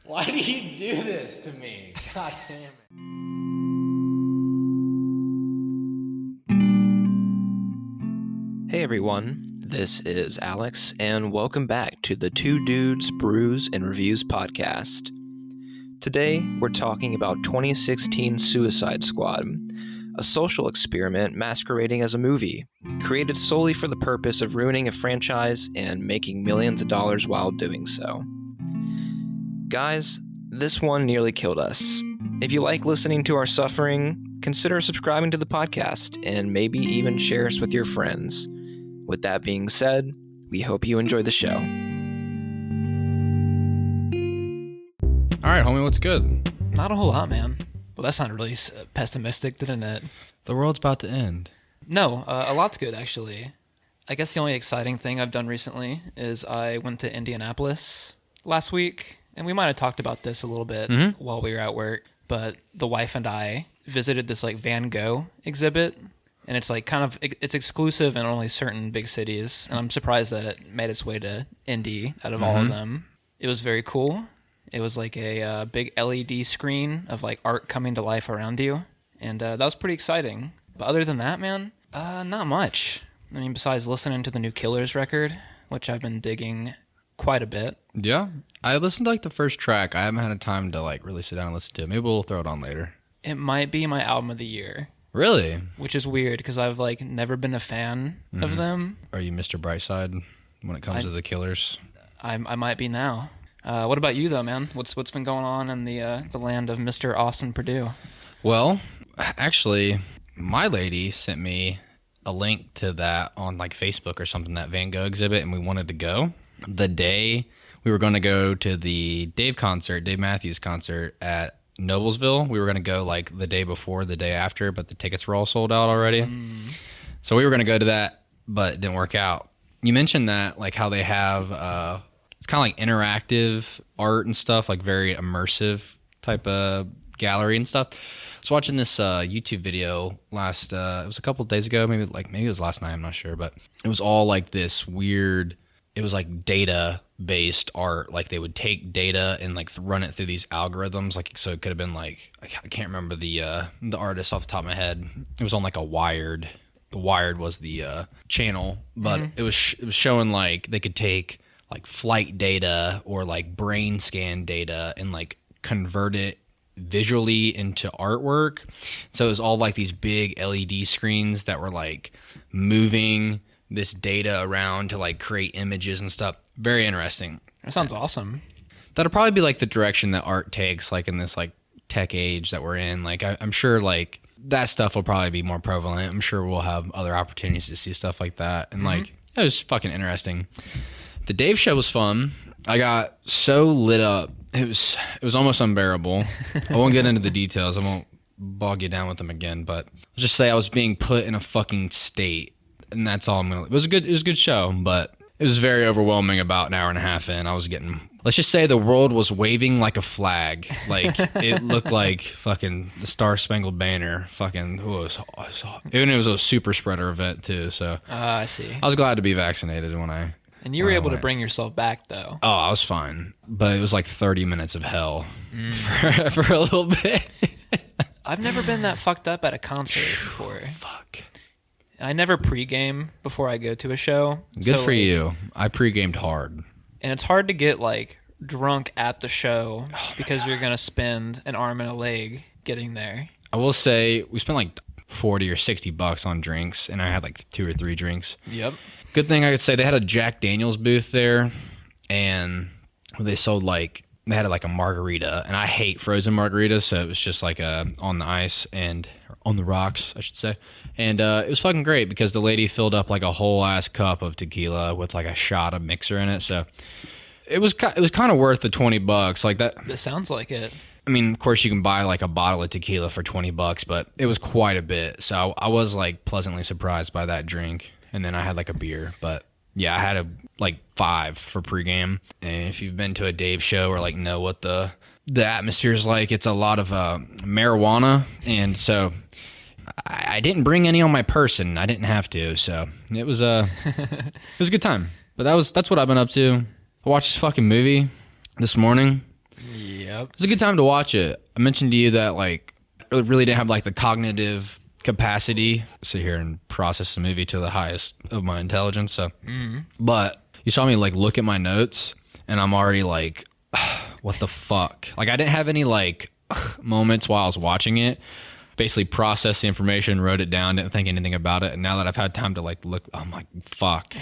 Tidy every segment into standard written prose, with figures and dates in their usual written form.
Why do you do this to me? God damn it. Hey everyone, this is Alex, and welcome back to the Two Dudes, Brews, and Reviews podcast. Today, we're talking about 2016 Suicide Squad, a social experiment masquerading as a movie, created solely for the purpose of ruining a franchise and making millions of dollars while doing so. Guys, this one nearly killed us. If you like listening to our suffering, consider subscribing to the podcast and maybe even share us with your friends. With that being said, we hope you enjoy the show. All right, homie, what's good? Not a whole lot, man. Well, that sounded really pessimistic, didn't it? The world's about to end. No, a lot's good, actually. I guess the only exciting thing I've done recently is I went to Indianapolis last week, and we might have talked about this a little bit while we were at work, but the wife and I visited this like Van Gogh exhibit, and it's like it's exclusive in only certain big cities, and I'm surprised that it made its way to Indy out of all of them. It was very cool. It was like a big LED screen of like art coming to life around you, and that was pretty exciting. But other than that, man, not much. I mean, besides listening to the new Killers record, which I've been digging quite a bit. Yeah, I listened to like the first track. I haven't had a time to like really sit down and listen to it. Maybe we'll throw it on later. It might be my album of the year. Really? Which is weird because I've like never been a fan of them. Are you Mr. Brightside when it comes to the Killers? I might be now. What about you though, man? What's been going on in the land of Mr. Austin Purdue? Well, actually, my lady sent me a link to that on like Facebook or something, that Van Gogh exhibit, and we wanted to go. The day we were going to go to the Dave Matthews concert at Noblesville, we were going to go like the day before, the day after, but the tickets were all sold out already. So we were going to go to that, but it didn't work out. You mentioned that, like how they have, it's kind of like interactive art and stuff, like very immersive type of gallery and stuff. I was watching this YouTube video it was a couple of days ago, maybe it was last night, I'm not sure, but it was all like this weird, it was like data-based art. Like they would take data and like run it through these algorithms. Like so, it could have been like I can't remember the artist off the top of my head. It was on like a Wired. The Wired was the channel, but it was showing like they could take like flight data or like brain scan data and like convert it visually into artwork. So it was all like these big LED screens that were like moving this data around to like create images and stuff. Very interesting. That sounds awesome. That'll probably be like the direction that art takes, like in this like tech age that we're in. Like I'm sure like that stuff will probably be more prevalent. I'm sure we'll have other opportunities to see stuff like that. And like it was fucking interesting. The Dave show was fun. I got so lit up. It was almost unbearable. I won't get into the details. I won't bog you down with them again, but I'll just say I was being put in a fucking state. And that's all I'm gonna. It was a good show, but it was very overwhelming. About an hour and a half in, I was getting. Let's just say the world was waving like a flag. Like it looked like fucking the Star Spangled Banner. Fucking even it was a super spreader event too. So I see. I was glad to be vaccinated when I. And you were able to bring yourself back though. Oh, I was fine, but it was like 30 minutes of hell for a little bit. I've never been that fucked up at a concert before. Fuck. I never pregame before I go to a show. Good for you. I pregamed hard. And it's hard to get like drunk at the show because you're going to spend an arm and a leg getting there. I will say we spent like 40 or 60 bucks on drinks, and I had like 2 or 3 drinks. Yep. Good thing I could say they had a Jack Daniels booth there, and they sold they had like a margarita, and I hate frozen margaritas, so it was just like on the ice or on the rocks, I should say. And it was fucking great because the lady filled up like a whole ass cup of tequila with like a shot of mixer in it. So it was kind of worth the $20 like that. This sounds like it. I mean, of course you can buy like a bottle of tequila for $20, but it was quite a bit. So I was like pleasantly surprised by that drink. And then I had like a beer, but yeah, I had like 5 for pregame. And if you've been to a Dave show or like know what the atmosphere is like, it's a lot of marijuana. And so I didn't bring any on my person. I didn't have to. So it was it was a good time. But that's what I've been up to. I watched this fucking movie this morning. Yep. It's a good time to watch it. I mentioned to you that like I really didn't have like the cognitive capacity to sit here and process the movie to the highest of my intelligence. So, but you saw me like look at my notes, and I'm already like, what the fuck? Like I didn't have any like moments while I was watching it. Basically processed the information, wrote it down, didn't think anything about it, and now that I've had time to like look, I'm like, fuck.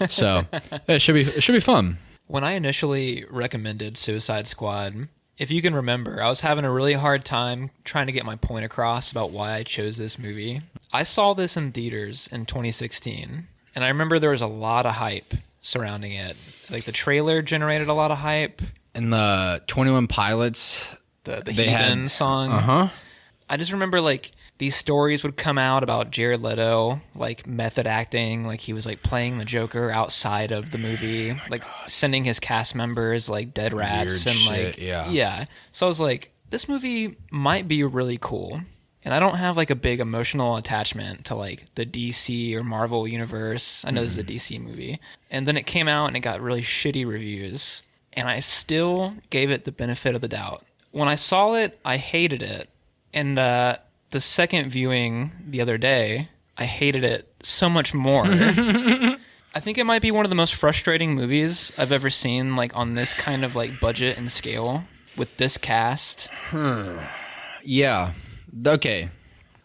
So it should be fun. When I initially recommended Suicide Squad, if you can remember, I was having a really hard time trying to get my point across about why I chose this movie. I saw this in theaters in 2016, and I remember there was a lot of hype surrounding it. Like the trailer generated a lot of hype. And the 21 Pilots, The Heathen song. I just remember like these stories would come out about Jared Leto, like method acting, like he was like playing the Joker outside of the movie, like sending his cast members like dead rats Weird and shit, like yeah. So I was like, this movie might be really cool. And I don't have like a big emotional attachment to like the DC or Marvel universe. I know this is a DC movie. And then it came out and it got really shitty reviews. And I still gave it the benefit of the doubt. When I saw it, I hated it. And the second viewing the other day, I hated it so much more. I think it might be one of the most frustrating movies I've ever seen, like on this kind of like budget and scale with this cast. Yeah. Okay.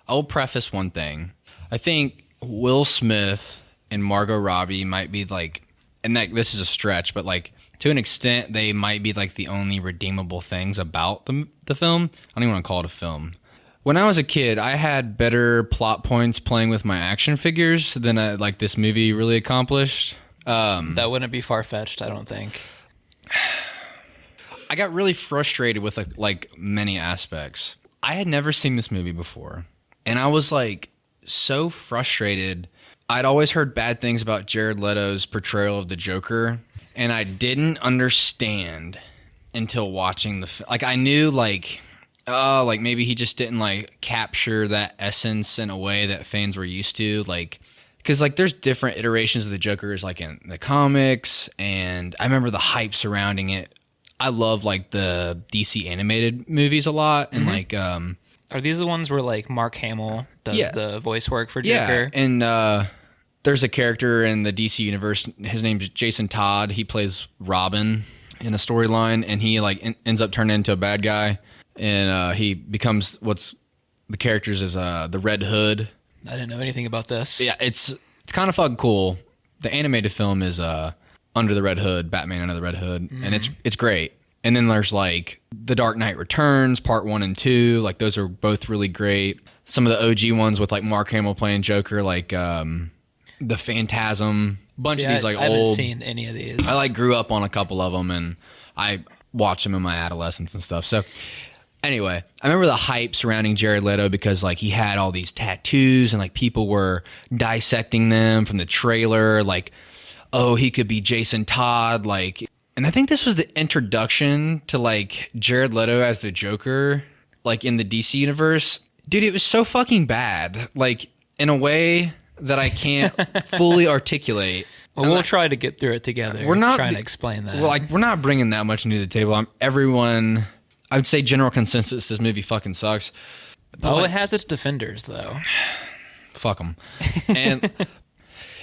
I'll preface one thing. I think Will Smith and Margot Robbie might be like, and that this is a stretch, but like to an extent, they might be like the only redeemable things about the film. I don't even want to call it a film. When I was a kid, I had better plot points playing with my action figures than like this movie really accomplished. That wouldn't be far-fetched, I don't think. I got really frustrated with like many aspects. I had never seen this movie before, and I was like so frustrated. I'd always heard bad things about Jared Leto's portrayal of the Joker, and I didn't understand until watching the film. Like I knew like, oh, like maybe he just didn't like capture that essence in a way that fans were used to, like because like there's different iterations of the Joker like in the comics, and I remember the hype surrounding it. I love like the DC animated movies a lot, and like are these the ones where like Mark Hamill does the voice work for Joker? Yeah, and there's a character in the DC universe. His name's Jason Todd. He plays Robin in a storyline, and he like ends up turning into a bad guy, and he becomes what's the character's is the Red Hood. I didn't know anything about this. Yeah, it's kind of fucking cool. The animated film is Under the Red Hood, Batman Under the Red Hood, and it's great. And then there's like The Dark Knight Returns, Part 1 and 2. Like those are both really great. Some of the OG ones with like Mark Hamill playing Joker, like The Phantasm. Bunch of these like I old. haven't seen any of these. I like grew up on a couple of them, and I watched them in my adolescence and stuff. So anyway, I remember the hype surrounding Jared Leto because like he had all these tattoos, and like people were dissecting them from the trailer, like, oh, he could be Jason Todd, like. And I think this was the introduction to like Jared Leto as the Joker, like in the DC universe. Dude, it was so fucking bad, like in a way that I can't fully articulate. Well, we'll try to get through it together. We're not trying to explain that. Well, like we're not bringing that much new to the table. I would say general consensus, this movie fucking sucks. But it has its defenders though. Fuck them. And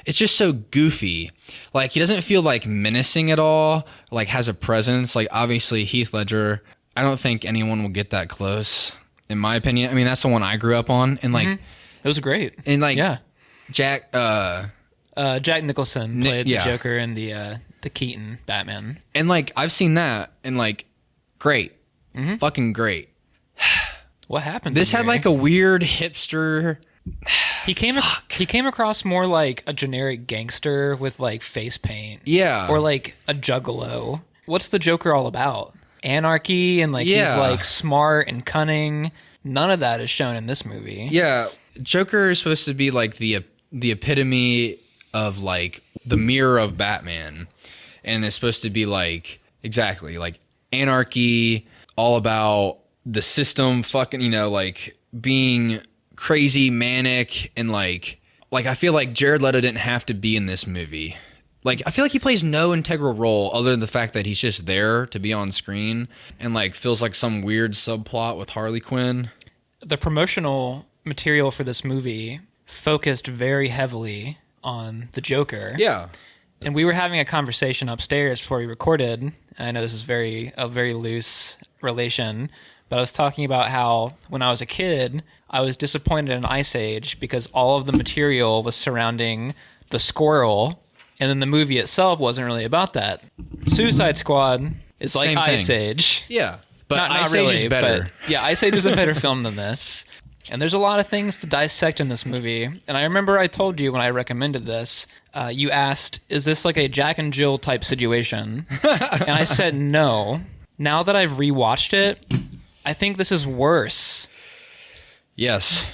it's just so goofy. Like he doesn't feel like menacing at all. Like has a presence. Like obviously Heath Ledger. I don't think anyone will get that close, in my opinion. I mean, that's the one I grew up on, and like it was great. And like Jack Nicholson played the Joker in the Keaton Batman. And like I've seen that, and like great, fucking great. What happened? This had like a weird hipster. He came across more like a generic gangster with like face paint. Yeah. Or like a juggalo. What's the Joker all about? Anarchy, and like he's like smart and cunning. None of that is shown in this movie. Yeah. Joker is supposed to be like the epitome of like the mirror of Batman. And it's supposed to be like exactly like anarchy, all about the system fucking, you know, like being crazy, manic, and like I feel like Jared Leto didn't have to be in this movie. Like, I feel like he plays no integral role other than the fact that he's just there to be on screen and, like, feels like some weird subplot with Harley Quinn. The promotional material for this movie focused very heavily on the Joker. Yeah. And we were having a conversation upstairs before we recorded. I know this is a very loose relation, but I was talking about how when I was a kid, I was disappointed in Ice Age because all of the material was surrounding the squirrel, and then the movie itself wasn't really about that. Suicide Squad is like Same thing. Ice Age. Yeah. But Not Ice really, Age is better. but yeah, Ice Age is a better film than this. And there's a lot of things to dissect in this movie. And I remember I told you when I recommended this, you asked, is this like a Jack and Jill type situation? And I said no. Now that I've rewatched it, I think this is worse. Yes.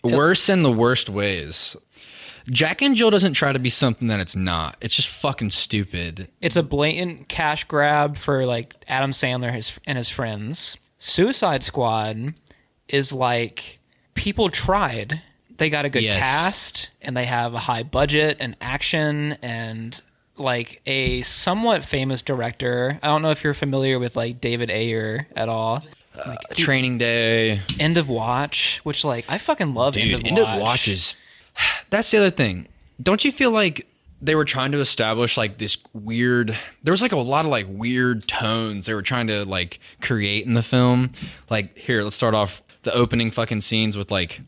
Worse in the worst ways. Jack and Jill doesn't try to be something that it's not. It's just fucking stupid. It's a blatant cash grab for like Adam Sandler and his friends. Suicide Squad is like people tried. They got a good cast and they have a high budget and action and like a somewhat famous director. I don't know if you're familiar with like David Ayer at all. Training Day. End of Watch, which like I fucking love. Dude, End of Watch. Watch is... That's the other thing. Don't you feel like they were trying to establish like this weird... There was like a lot of like weird tones they were trying to like create in the film. Like, here, let's start off the opening fucking scenes with like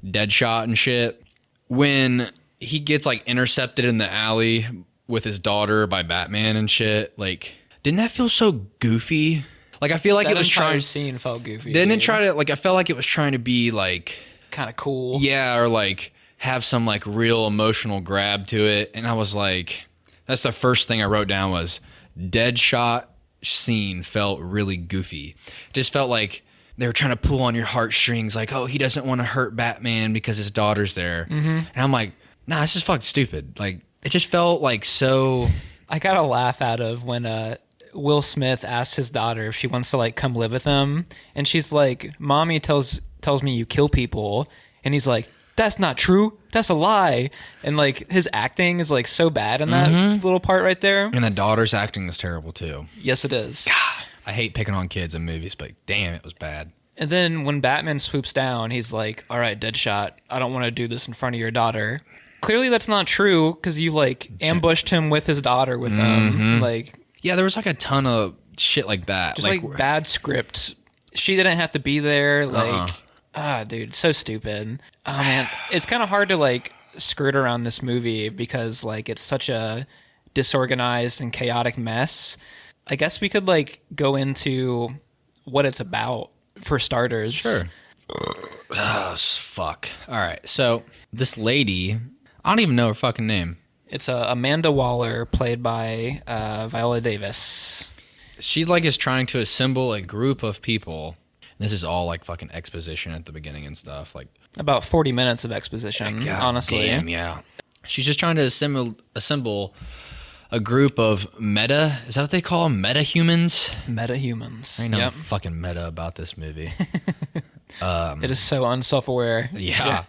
Deadshot and shit. When he gets like intercepted in the alley with his daughter by Batman and shit. Like, didn't that feel so goofy? Like, I feel like That it was entire trying... scene felt goofy. Didn't it dude. try to... Like, I felt like it was trying to be like... Kind of cool. Yeah, or like have some like real emotional grab to it. And I was like, that's the first thing I wrote down was Deadshot scene felt really goofy. Just felt like they were trying to pull on your heartstrings, like, oh, he doesn't want to hurt Batman because his daughter's there. Mm-hmm. And I'm like, nah, it's just fucking stupid. Like, it just felt like so... I got a laugh out of when Will Smith asked his daughter if she wants to like come live with him, and she's like, "Mommy tells me you kill people," and he's like, "That's not true. That's a lie." And like his acting is like so bad in that little part right there. And the daughter's acting is terrible too. Yes, it is. God, I hate picking on kids in movies, but damn, it was bad. And then when Batman swoops down, he's like, "All right, Deadshot, I don't want to do this in front of your daughter." Clearly, that's not true because you like ambushed him with his daughter with him. Like, yeah, there was like a ton of shit like that. just like bad script. She didn't have to be there. Like, dude, so stupid. Oh man, it's kind of hard to like skirt around this movie because like it's such a disorganized and chaotic mess. I guess we could like go into what it's about for starters. Sure. Oh, fuck. All right. So this lady, I don't even know her fucking name. It's Amanda Waller, played by Viola Davis. She like is trying to assemble a group of people. This is all like fucking exposition at the beginning and stuff. Like About 40 minutes of exposition, God honestly. damn, yeah. She's just trying to assemble a group of meta. Is that what they call them? Meta-humans? Meta-humans. I know fucking meta about this movie. It is so unself-aware. Yeah.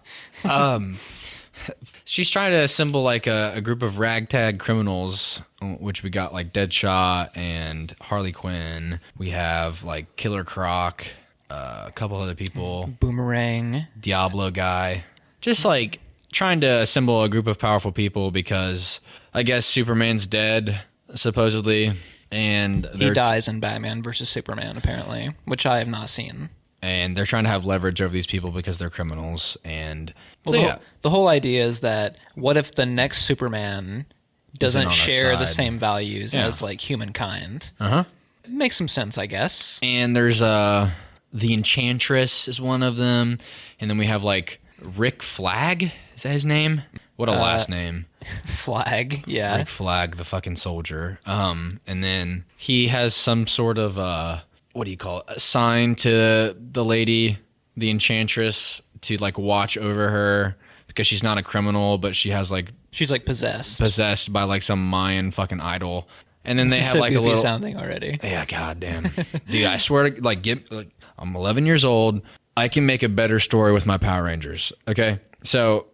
She's trying to assemble like a group of ragtag criminals, which we got like Deadshot and Harley Quinn. We have like Killer Croc, a couple other people, Boomerang. Diablo guy. Just like trying to assemble a group of powerful people because I guess Superman's dead, supposedly. And He dies in Batman versus Superman, apparently, which I have not seen. And they're trying to have leverage over these people because they're criminals. And the whole idea is that what if the next Superman doesn't share the same values as like humankind? It makes some sense, I guess. And there's the Enchantress is one of them. And then we have like Rick Flag. Is that his name? What a last name. Flag, yeah. Rick Flag, the fucking soldier. And then he has some sort of what do you call it? A sign to the lady, the Enchantress, to like watch over her because she's not a criminal, but she's like possessed by like some Mayan fucking idol. And then they have like a little sounding already. Yeah, goddamn, dude. I swear to I'm 11 years old. I can make a better story with my Power Rangers. Okay, so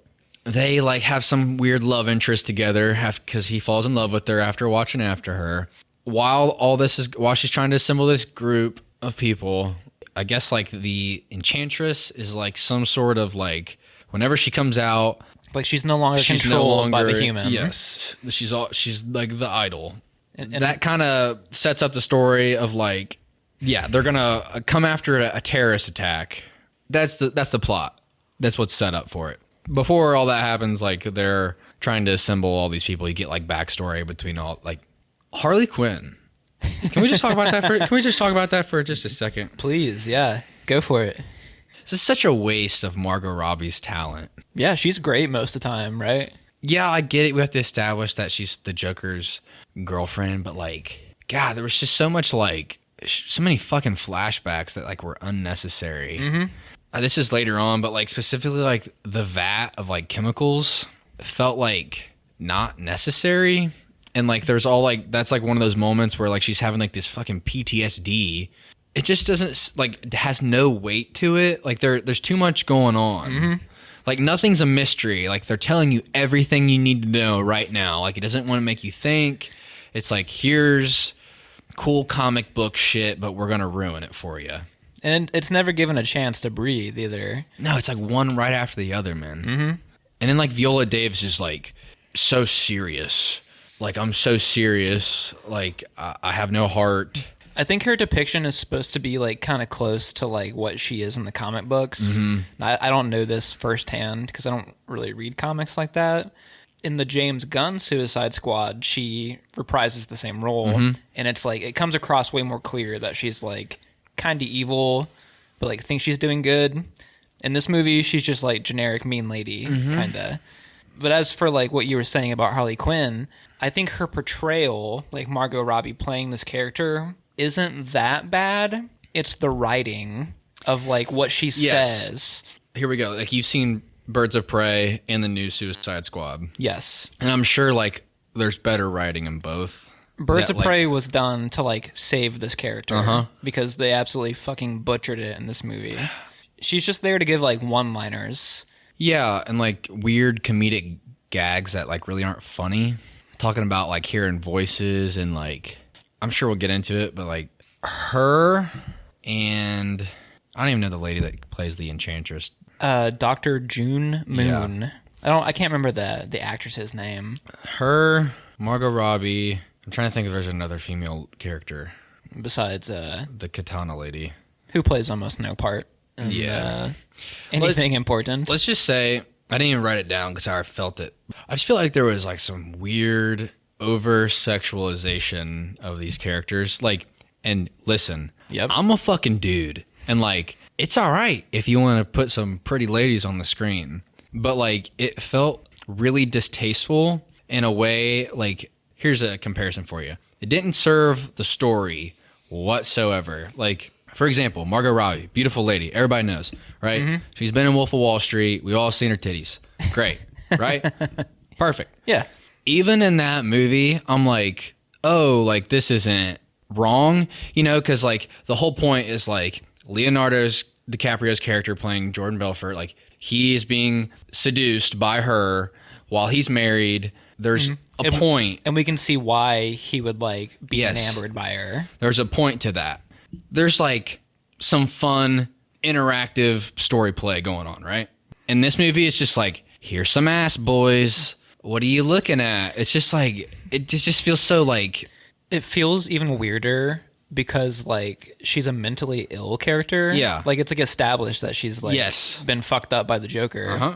they like have some weird love interest together because he falls in love with her after watching after her. While she's trying to assemble this group of people, I guess like the enchantress is like some sort of like whenever she comes out, like she's no longer controlled by the human. Yes, she's like the idol. And that kind of sets up the story of like, yeah, they're gonna come after a terrorist attack. That's the plot. That's what's set up for it. Before all that happens, like they're trying to assemble all these people. You get like backstory between all like Harley Quinn. Can we just talk about that for just a second? Please, yeah. Go for it. This is such a waste of Margot Robbie's talent. Yeah, she's great most of the time, right? Yeah, I get it. We have to establish that she's the Joker's girlfriend, but like, God, there was just so much like, so many fucking flashbacks that like were unnecessary. Mm-hmm. This is later on, but like specifically like the vat of like chemicals felt like not necessary. And like there's all like, that's like one of those moments where like she's having like this fucking PTSD. It just doesn't like, it has no weight to it. Like there's too much going on. Mm-hmm. Like nothing's a mystery. Like they're telling you everything you need to know right now. Like it doesn't want to make you think. It's like, here's cool comic book shit, but we're going to ruin it for you. And it's never given a chance to breathe either. No, it's like one right after the other, man. Mm-hmm. And then like Viola Davis is like so serious. Like, I'm so serious. Like, I have no heart. I think her depiction is supposed to be like kind of close to like what she is in the comic books. Mm-hmm. I don't know this firsthand because I don't really read comics like that. In the James Gunn Suicide Squad, she reprises the same role. Mm-hmm. And it's like, it comes across way more clear that she's like kind of evil, but like thinks she's doing good. In this movie, she's just like generic mean lady, kind of. But as for like what you were saying about Harley Quinn, I think her portrayal, like Margot Robbie playing this character, isn't that bad. It's the writing of like what she says. Here we go. Like, you've seen Birds of Prey and the new Suicide Squad. Yes. And I'm sure like there's better writing in both. Birds of Prey was done to like save this character because they absolutely fucking butchered it in this movie. She's just there to give like one-liners. Yeah, and like weird comedic gags that like really aren't funny. Talking about like hearing voices and like, I'm sure we'll get into it, but like her and I don't even know the lady that plays the Enchantress. Dr. June Moon. Yeah. I can't remember the actress's name. Her, Margot Robbie. I'm trying to think if there's another female character Besides the Katana lady, who plays almost no part in anything important. Let's just say, I didn't even write it down because I felt it. I just feel like there was like some weird over-sexualization of these characters. Like, and listen, I'm a fucking dude. And like, it's all right if you want to put some pretty ladies on the screen. But like, it felt really distasteful in a way. Like, here's a comparison for you. It didn't serve the story whatsoever. Like, for example, Margot Robbie, beautiful lady. Everybody knows, right? Mm-hmm. She's been in Wolf of Wall Street. We've all seen her titties. Great, right? Perfect. Yeah. Even in that movie, I'm like, oh, like this isn't wrong, you know? Because like the whole point is like Leonardo DiCaprio's character playing Jordan Belfort, like he is being seduced by her while he's married. There's a point. And we can see why he would like be enamored by her. There's a point to that. There's like some fun, interactive story play going on, right? In this movie, it's just like, here's some ass, boys. What are you looking at? It's just like, it just feels so like... It feels even weirder because like she's a mentally ill character. Yeah. Like it's like established that she's like been fucked up by the Joker. Uh-huh.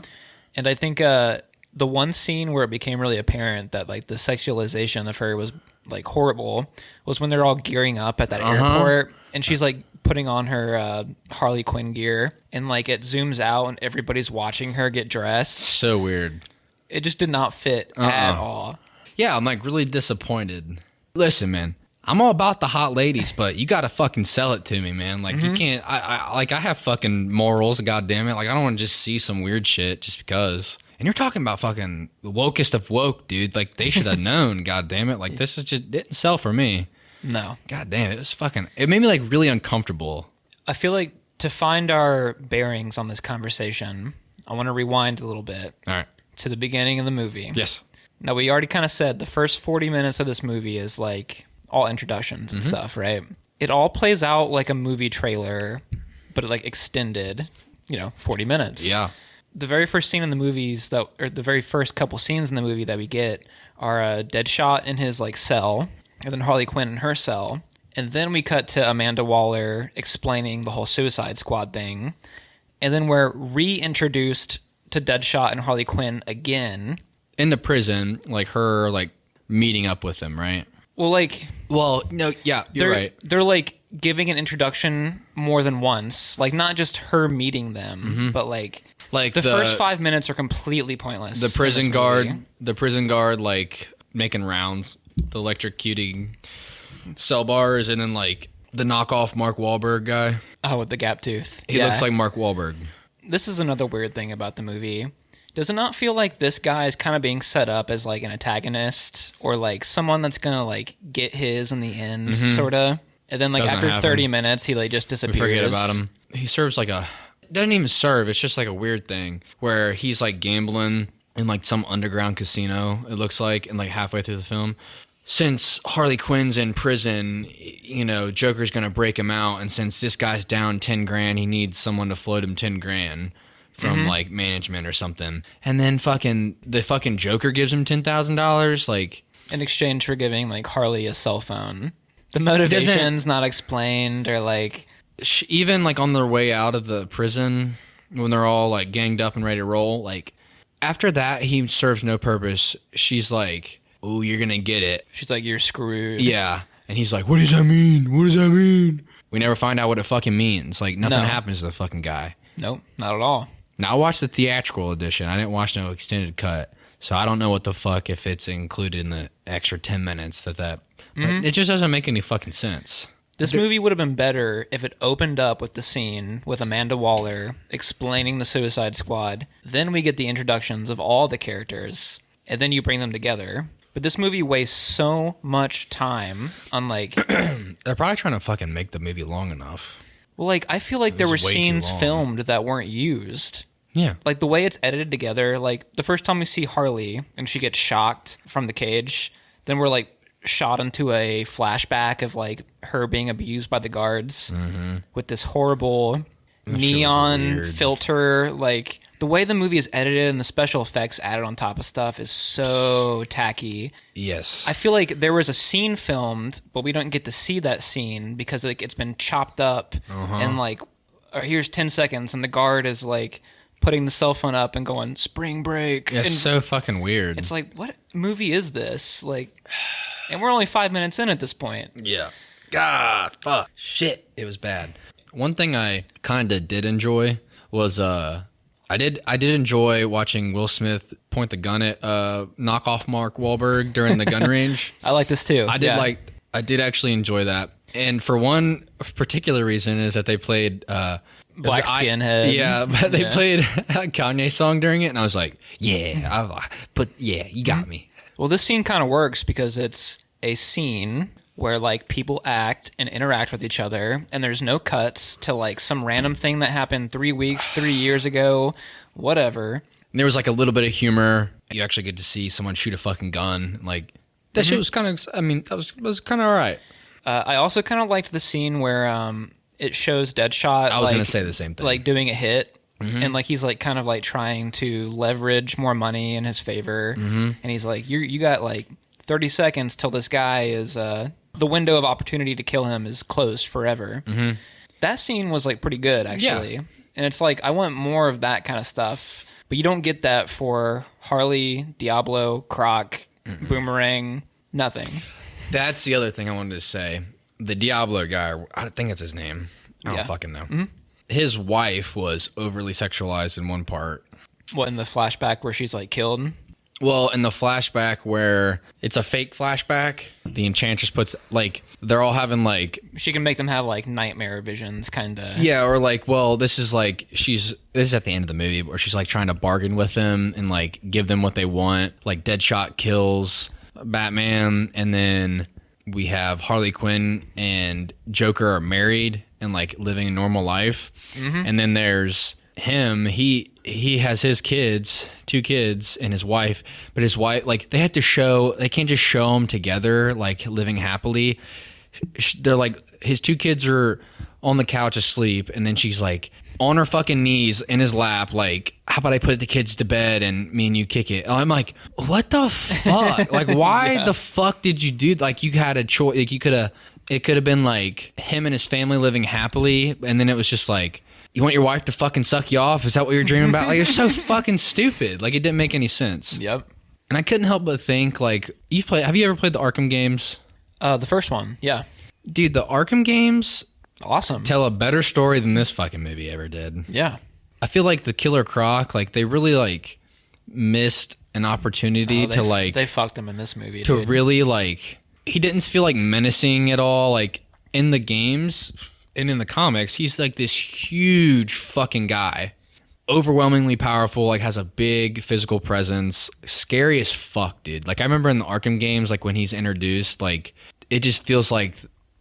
And I think the one scene where it became really apparent that like the sexualization of her was like horrible was when they're all gearing up at that airport and she's like putting on her Harley Quinn gear and like it zooms out and everybody's watching her get dressed. So weird. It just did not fit at all. Yeah, I'm like really disappointed. Listen, man, I'm all about the hot ladies, but you got to fucking sell it to me, man. Like you can't, I have fucking morals, goddamn it. Like I don't want to just see some weird shit just because. And you're talking about fucking the wokest of woke, dude. Like they should have known, goddamn it. Like this is just didn't sell for me. No. God damn, it was fucking, it made me like really uncomfortable. I feel like to find our bearings on this conversation, I want to rewind a little bit. All right. to the beginning of the movie. Yes. Now, we already kind of said the first 40 minutes of this movie is like all introductions and stuff, right? It all plays out like a movie trailer, but like extended, 40 minutes. Yeah. The very first scene in the movies or the very first couple scenes in the movie that we get are Deadshot in his like cell, and then Harley Quinn in her cell. And then we cut to Amanda Waller explaining the whole Suicide Squad thing. And then we're reintroduced to Deadshot and Harley Quinn again. In the prison, like her like meeting up with them, right? Well, no, yeah, you're right. They're like giving an introduction more than once. Like not just her meeting them, but like the first 5 minutes are completely pointless. The prison guard like making rounds, the electrocuting cell bars, and then like the knockoff Mark Wahlberg guy. Oh, with the gap tooth. He looks like Mark Wahlberg. This is another weird thing about the movie. Does it not feel like this guy is kind of being set up as like an antagonist or like someone that's gonna like get his in the end, sort of? And then like after 30 minutes, he like just disappears. We forget about him. He serves like doesn't even serve. It's just like a weird thing where he's like gambling in like some underground casino. It looks like, and like halfway through the film, since Harley Quinn's in prison, Joker's gonna break him out, and since this guy's down 10 grand, he needs someone to float him 10 grand. From like management or something, and then the fucking Joker gives him $10,000, like in exchange for giving like Harley a cell phone. The motivation's not explained, or like even like on their way out of the prison when they're all like ganged up and ready to roll. Like after that, he serves no purpose. She's like, "Oh, you're gonna get it." She's like, "You're screwed." Yeah, and he's like, "What does that mean? What does that mean?" We never find out what it fucking means. Like nothing happens to the fucking guy. Nope, not at all. Now, I watched the theatrical edition. I didn't watch no extended cut. So I don't know what the fuck if it's included in the extra 10 minutes but it just doesn't make any fucking sense. This movie would have been better if it opened up with the scene with Amanda Waller explaining the Suicide Squad. Then we get the introductions of all the characters, and then you bring them together. But this movie wastes so much time on like... They're probably trying to fucking make the movie long enough. Well, like, I feel like there were scenes filmed that weren't used. Yeah. Like, the way it's edited together, like, the first time we see Harley and she gets shocked from the cage, then we're, like, shot into a flashback of, like, her being abused by the guards with this horrible neon filter. Like, the way the movie is edited and the special effects added on top of stuff is so tacky. Yes. I feel like there was a scene filmed, but we don't get to see that scene because like it's been chopped up and like, here's 10 seconds and the guard is like putting the cell phone up and going, spring break. Yeah, it's so fucking weird. It's like, what movie is this? Like, and we're only 5 minutes in at this point. Yeah. God, fuck, shit. It was bad. One thing I kind of did enjoy was I did enjoy watching Will Smith point the gun at knockoff Mark Wahlberg during the gun range. I like this too. I did actually enjoy that. And for one particular reason is that they played Black Skinhead. Yeah, but they played a Kanye song during it, and I was like, yeah, you got me. Well, this scene kind of works because it's a scene where like people act and interact with each other, and there's no cuts to like some random thing that happened 3 weeks, 3 years ago, whatever. And there was like a little bit of humor. You actually get to see someone shoot a fucking gun. Like that shit was kind of. I mean, that was kind of all right. I also kind of liked the scene where it shows Deadshot. I was gonna say the same thing. Like doing a hit. And like he's like kind of like trying to leverage more money in his favor, and he's like, you got like 30 seconds till this guy is the window of opportunity to kill him is closed forever. That scene was like pretty good actually, and it's like I want more of that kind of stuff, but you don't get that for Harley, Diablo, Croc, Boomerang, nothing. That's the other thing I wanted to say. The Diablo guy, I think it's his name. I don't fucking know. His wife was overly sexualized in one part. What, in the flashback where she's like killed? Well, in the flashback where it's a fake flashback, the Enchantress puts like they're all having like she can make them have like nightmare visions, kind of. Yeah, or like, well, this is at the end of the movie where she's like trying to bargain with them and like give them what they want. Like Deadshot kills Batman, and then we have Harley Quinn and Joker are married and like living a normal life, and then there's him, he has his kids, 2 kids, and his wife. But his wife, like, they can't just show them together, like, living happily. They're like, his 2 kids are on the couch asleep, and then she's like on her fucking knees in his lap, like, how about I put the kids to bed and me and you kick it? I'm like, what the fuck? Like, why the fuck did you do? Like, you had a choice. Like, it could have been like him and his family living happily, and then it was just like, you want your wife to fucking suck you off? Is that what you're dreaming about? Like, it's so fucking stupid. Like, it didn't make any sense. Yep. And I couldn't help but think, like, have you ever played the Arkham games? The first one, yeah. Dude, the Arkham games Awesome. tell a better story than this fucking movie ever did. Yeah. I feel like the Killer Croc, like, they really, like, missed an opportunity to, like... They fucked him in this movie, to dude. really, like... He didn't feel, like, menacing at all. Like, in the games and in the comics, he's, like, this huge fucking guy. Overwhelmingly powerful, like, has a big physical presence. Scary as fuck, dude. Like, I remember in the Arkham games, like, when he's introduced, like, it just feels like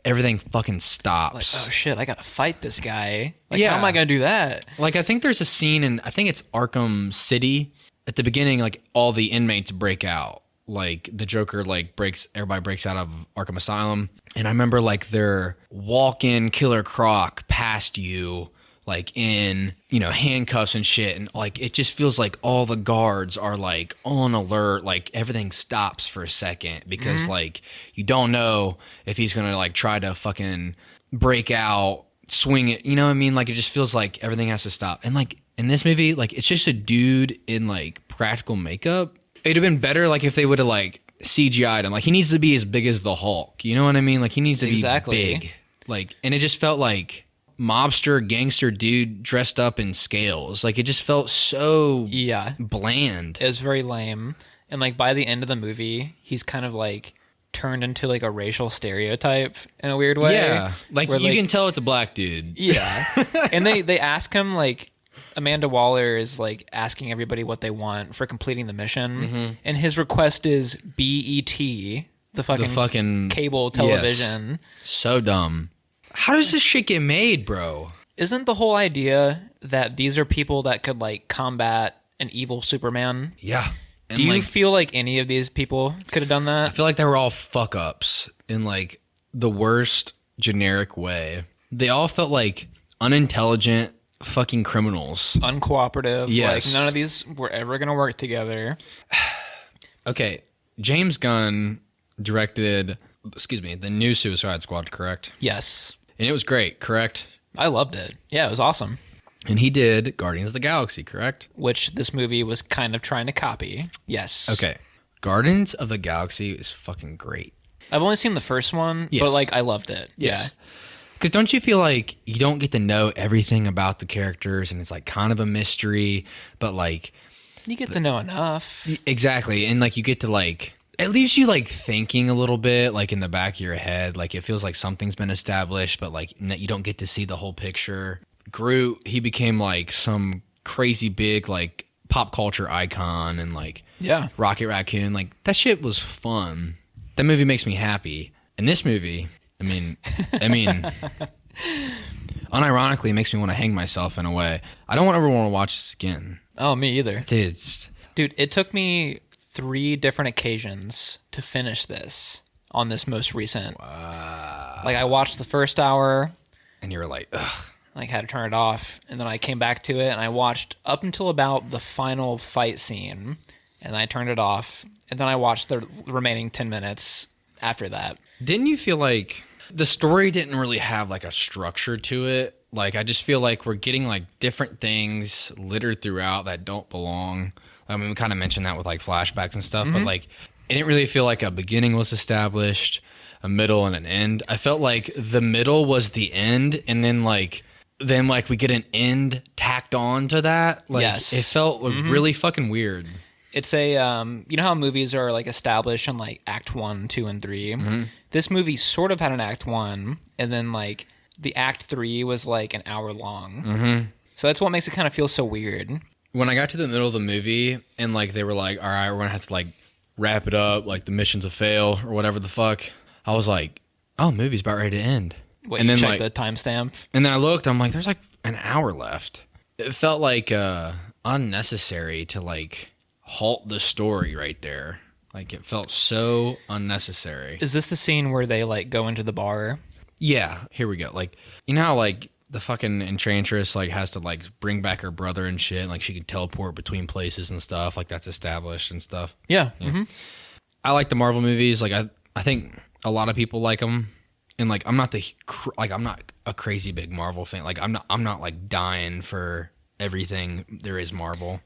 everything fucking stops. Like, oh shit, I gotta fight this guy. Like, Yeah. how am I gonna do that? Like, I think there's a scene in, I think it's Arkham City. At the beginning, like, all the inmates break out. Like, the Joker, like, everybody breaks out of Arkham Asylum. And I remember, like, their walk-in Killer Croc past you, like, in, you know, handcuffs and shit. And, like, it just feels like all the guards are, like, on alert. Like, everything stops for a second because, like, you don't know if he's gonna, like, try to fucking break out, swing it. You know what I mean? Like, it just feels like everything has to stop. And, like, in this movie, like, it's just a dude in, like, practical makeup. It'd have been better, like, if they would have, like, CGI'd him. Like, he needs to be as big as the Hulk. You know what I mean? Like, he needs to be big. Like, and it just felt like mobster, gangster dude dressed up in scales. Like, it just felt so bland. It was very lame. And, like, by the end of the movie, he's kind of, like, turned into, like, a racial stereotype in a weird way. Yeah. Like, you can tell it's a black dude. Yeah. And they ask him, like, Amanda Waller is, like, asking everybody what they want for completing the mission. And his request is BET, the fucking cable television. Yes. So dumb. How does this shit get made, bro? Isn't the whole idea that these are people that could, like, combat an evil Superman? Yeah. And do you feel like any of these people could have done that? I feel like they were all fuck-ups in, like, the worst generic way. They all felt like unintelligent fucking criminals. Uncooperative. Yes. Like, none of these were ever going to work together. Okay. James Gunn directed, the new Suicide Squad, correct? Yes. And it was great, correct? I loved it. Yeah, it was awesome. And he did Guardians of the Galaxy, correct? Which this movie was kind of trying to copy. Yes. Okay. Guardians of the Galaxy is fucking great. I've only seen the first one, but, like, I loved it. Yes. Yeah. Because don't you feel like you don't get to know everything about the characters and it's, like, kind of a mystery, but, like... You get to know enough. Exactly. And, like, you get to, like... It leaves you, like, thinking a little bit, like, in the back of your head. Like, it feels like something's been established, but, like, you don't get to see the whole picture. Groot, he became, like, some crazy big, like, pop culture icon and, like... Yeah. Rocket Raccoon. Like, that shit was fun. That movie makes me happy. And this movie... I mean, unironically, it makes me want to hang myself in a way. I don't ever want to watch this again. Oh, me either. Dude, it took me 3 different occasions to finish this on this most recent. Wow. Like, I watched the first hour. And you were like, ugh. Like, had to turn it off. And then I came back to it, and I watched up until about the final fight scene. And I turned it off. And then I watched the remaining 10 minutes after that. Didn't you feel like the story didn't really have, like, a structure to it? Like, I just feel like we're getting, like, different things littered throughout that don't belong. I mean, we kind of mentioned that with, like, flashbacks and stuff, but, like, it didn't really feel like a beginning was established, a middle, and an end. I felt like the middle was the end, and then we get an end tacked on to that. Like, yes. It felt really fucking weird. It's a, you know how movies are, like, established in, like, Act 1, 2, and 3? This movie sort of had an Act 1, and then, like, the Act 3 was, like, an hour long. So that's what makes it kind of feel so weird. When I got to the middle of the movie, and, like, they were like, all right, we're going to have to, like, wrap it up, like, the mission's a fail, or whatever the fuck, I was like, oh, the movie's about ready to end. Wait, and you then, checked like, the timestamp? And then I looked, I'm like, there's, like, an hour left. it felt like unnecessary to like halt the story right there. Like it felt so unnecessary. Is this the scene where they like go into the bar? Yeah, here we go. Like, you know how like the fucking enchantress like has to like bring back her brother and shit, and, like she can teleport between places and stuff, like that's established and stuff. Yeah. I like the Marvel movies. Like I think a lot of people like them, and like I'm not a crazy big Marvel fan. Like I'm not like dying for everything there is Marvel.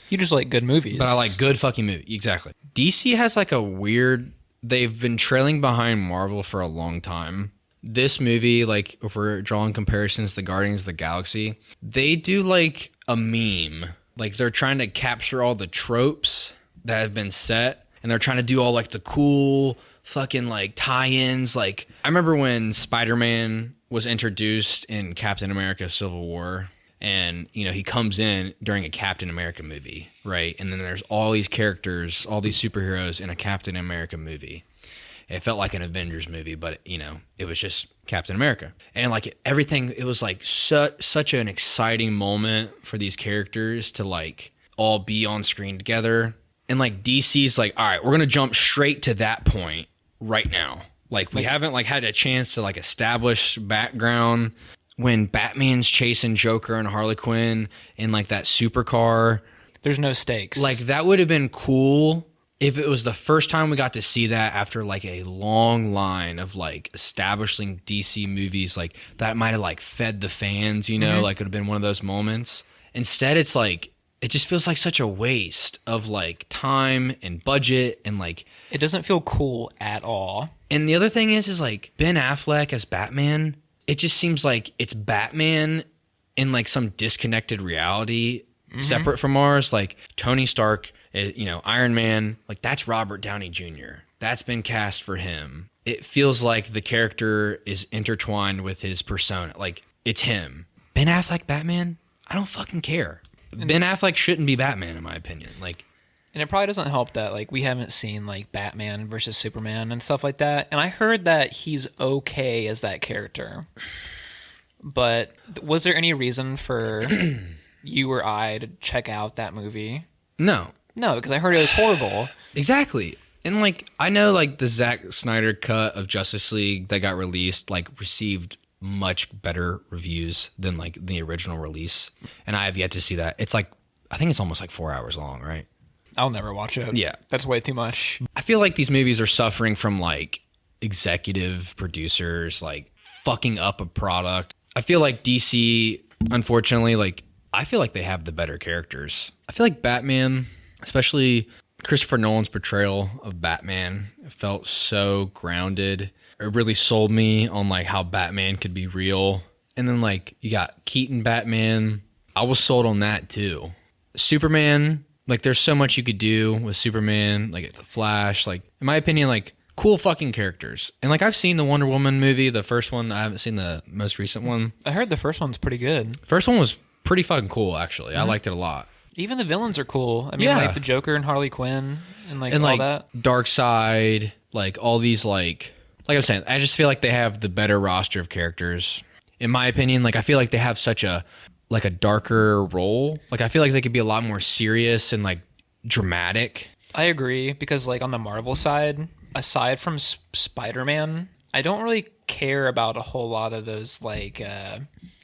You just like good movies. But I like good fucking movies. Exactly. DC has like a weird, they've been trailing behind Marvel for a long time. This movie, like if we're drawing comparisons to Guardians of the Galaxy, they do like a meme. Like they're trying to capture all the tropes that have been set, and they're trying to do all like the cool fucking like tie-ins. Like I remember when Spider-Man was introduced in Captain America Civil War, and you know he comes in during a Captain America movie, right? And then there's all these characters, all these superheroes in a Captain America movie. It felt like an Avengers movie, but you know, it was just Captain America. And like everything, it was like such an exciting moment for these characters to like all be on screen together. And like DC's like, all right, we're going to jump straight to that point right now. Like we haven't like had a chance to like establish background when Batman's chasing Joker and Harley Quinn in like that supercar. There's no stakes. Like that would have been cool if it was the first time we got to see that after like a long line of like establishing DC movies, like that might have like fed the fans, you know, like it would have been one of those moments. Instead, it's like, it just feels like such a waste of like time and budget, and like it doesn't feel cool at all. And the other thing is like Ben Affleck as Batman, it just seems like it's Batman in like some disconnected reality separate from ours. Like Tony Stark, you know, Iron Man, like that's Robert Downey Jr. That's been cast for him. It feels like the character is intertwined with his persona. Like it's him. Ben Affleck Batman, I don't fucking care. Ben Affleck shouldn't be Batman in my opinion. Like, and it probably doesn't help that like we haven't seen like Batman versus Superman and stuff like that. And I heard that he's okay as that character. But was there any reason for you or I to check out that movie? No, because I heard it was horrible. Exactly. And like I know like the Zack Snyder cut of Justice League that got released like received much better reviews than like the original release, and I have yet to see that. It's like I think it's almost like 4 hours long, right? I'll never watch it. Yeah, that's way too much. I feel like these movies are suffering from like executive producers like fucking up a product. I feel like DC, unfortunately, like I feel like they have the better characters. I feel like Batman, especially Christopher Nolan's portrayal of Batman, felt so grounded. It really sold me on like how Batman could be real. And then like you got Keaton Batman. I was sold on that too. Superman, like there's so much you could do with Superman, like the Flash, like in my opinion, like cool fucking characters. And like I've seen the Wonder Woman movie, the first one. I haven't seen the most recent one. I heard the first one's pretty good. First one was pretty fucking cool actually. I liked it a lot. Even the villains are cool. I mean, like the Joker and Harley Quinn and all like that. Darkseid, like all these like I'm saying, I just feel like they have the better roster of characters. In my opinion, like I feel like they have such a like a darker role. Like I feel like they could be a lot more serious and like dramatic. I agree, because like on the Marvel side, aside from Spider-Man, I don't really care about a whole lot of those like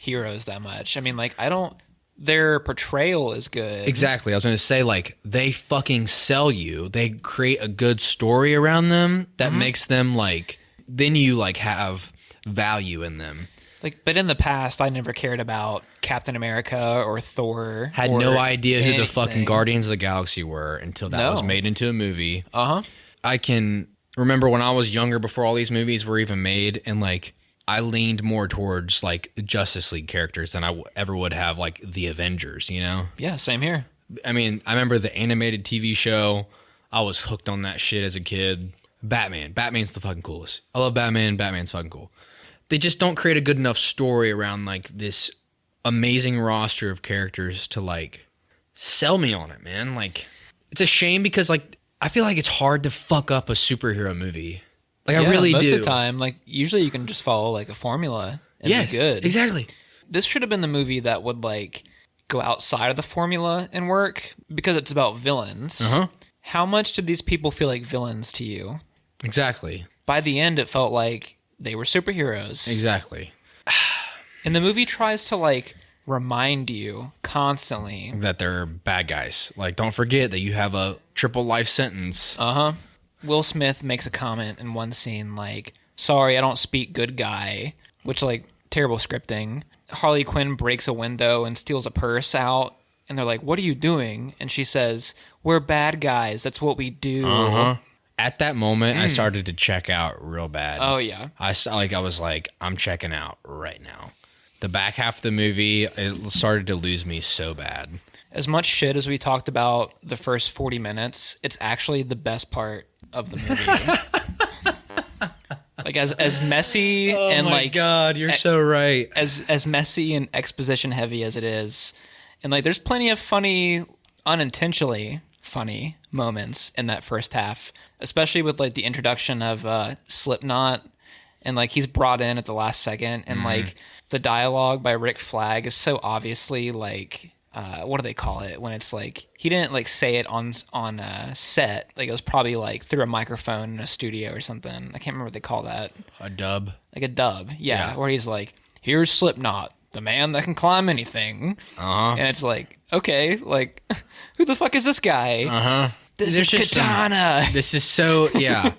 heroes that much. I mean, like their portrayal is good. Exactly. I was going to say, like, they fucking sell you. They create a good story around them that makes them, like, then you, like, have value in them. Like, but in the past, I never cared about Captain America or Thor. Had no idea who the fucking Guardians of the Galaxy were until that was made into a movie. I can remember when I was younger, before all these movies were even made, and, like, I leaned more towards like Justice League characters than I ever would have like the Avengers, you know? Yeah, same here. I mean, I remember the animated TV show. I was hooked on that shit as a kid. Batman's the fucking coolest. I love Batman. Batman's fucking cool. They just don't create a good enough story around like this amazing roster of characters to like sell me on it, man. Like it's a shame because like I feel like it's hard to fuck up a superhero movie. Like I really do. Most of the time, like usually you can just follow like a formula and be good. Exactly. This should have been the movie that would like go outside of the formula and work because it's about villains. Uh-huh. How much did these people feel like villains to you? Exactly. By the end, it felt like they were superheroes. Exactly. And the movie tries to like remind you constantly That they're bad guys. Like, don't forget that you have a triple life sentence. Will Smith makes a comment in one scene like, sorry, I don't speak good guy, which like terrible scripting. Harley Quinn breaks a window and steals a purse out, and they're like, what are you doing? And she says, we're bad guys, that's what we do. At that moment, I started to check out real bad. Oh yeah. I was like, I'm checking out right now. The back half of the movie, it started to lose me so bad. As much shit as we talked about the first 40 minutes, it's actually the best part of the movie. Like as messy and like God, you're so right. As messy and exposition heavy as it is, and like there's plenty of funny, unintentionally funny moments in that first half, especially with like the introduction of Slipknot, and like he's brought in at the last second, and like the dialogue by Rick Flag is so obviously like what do they call it when it's like he didn't like say it on set, like it was probably like through a microphone in a studio or something. I can't remember what they call that. A dub. Like a dub, yeah. Where he's like, here's Slipknot, the man that can climb anything. And it's like, okay, like who the fuck is this guy? This is Katana. This is so, yeah.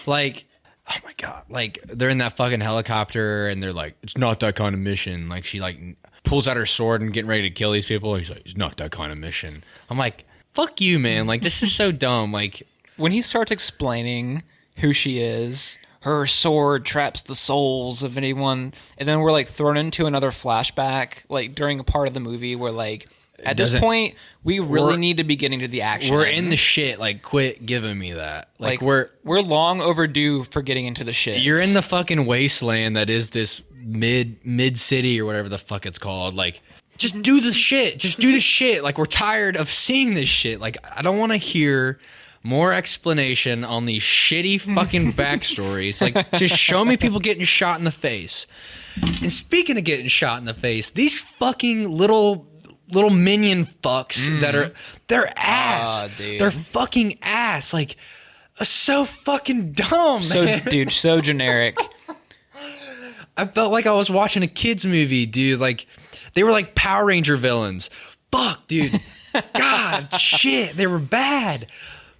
Like, oh my God. Like, they're in that fucking helicopter and they're like, it's not that kind of mission. Like, she like pulls out her sword and getting ready to kill these people. He's like, it's not that kind of mission. I'm like, fuck you, man. Like, this is so dumb. Like, when he starts explaining who she is, her sword traps the souls of anyone, and then we're like thrown into another flashback, like during a part of the movie where like at this point we really need to be getting to the action. We're in the shit. Like, quit giving me that. Like we're long overdue for getting into the shit. You're in the fucking wasteland that is this mid city or whatever the fuck it's called. Like, just do the shit. Just do the shit. Like, we're tired of seeing this shit. Like, I don't want to hear more explanation on these shitty fucking backstories. Like, just show me people getting shot in the face. And speaking of getting shot in the face, these fucking little minion fucks that are, they're ass. They're fucking ass. Like, so fucking dumb, man. Dude, so generic. I felt like I was watching a kid's movie, dude. Like, they were like Power Ranger villains. Fuck, dude. God, shit. They were bad.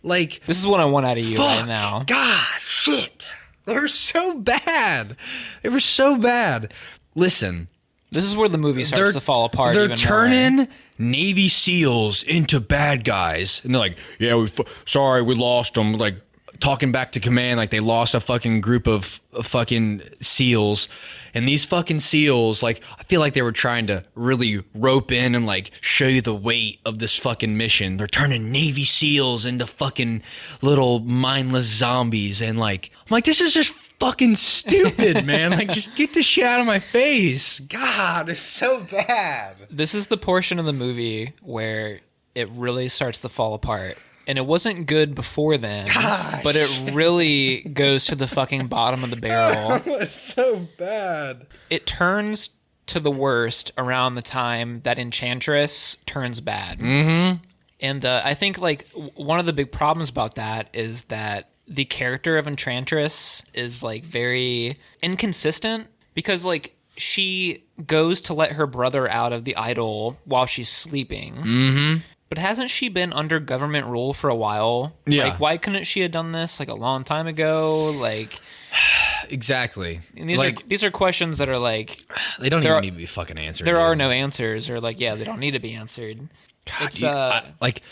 Like, this is what I want out of you right now. God, shit. They were so bad. They were so bad. Listen. This is where the movie starts to fall apart. They're turning Navy SEALs into bad guys. And they're like, yeah, sorry, we lost them. Like, talking back to command like they lost a fucking group of fucking SEALs. And these fucking SEALs, like, I feel like they were trying to really rope in and, like, show you the weight of this fucking mission. They're turning Navy SEALs into fucking little mindless zombies. And, like, I'm like, this is just fucking stupid, man. Like, just get this shit out of my face. God, it's so bad. This is the portion of the movie where it really starts to fall apart. And it wasn't good before then, but it really goes to the fucking bottom of the barrel. It's so bad. It turns to the worst around the time that Enchantress turns bad. Mm-hmm. And I think like one of the big problems about that is that the character of Enchantress is like very inconsistent because like she goes to let her brother out of the idol while she's sleeping. Mm-hmm. But hasn't she been under government rule for a while? Yeah. Like, why couldn't she have done this like a long time ago? Like, exactly. And these like, are these are questions that are like they don't even need to be fucking answered. There are no answers, or like, yeah, they don't need to be answered. God, like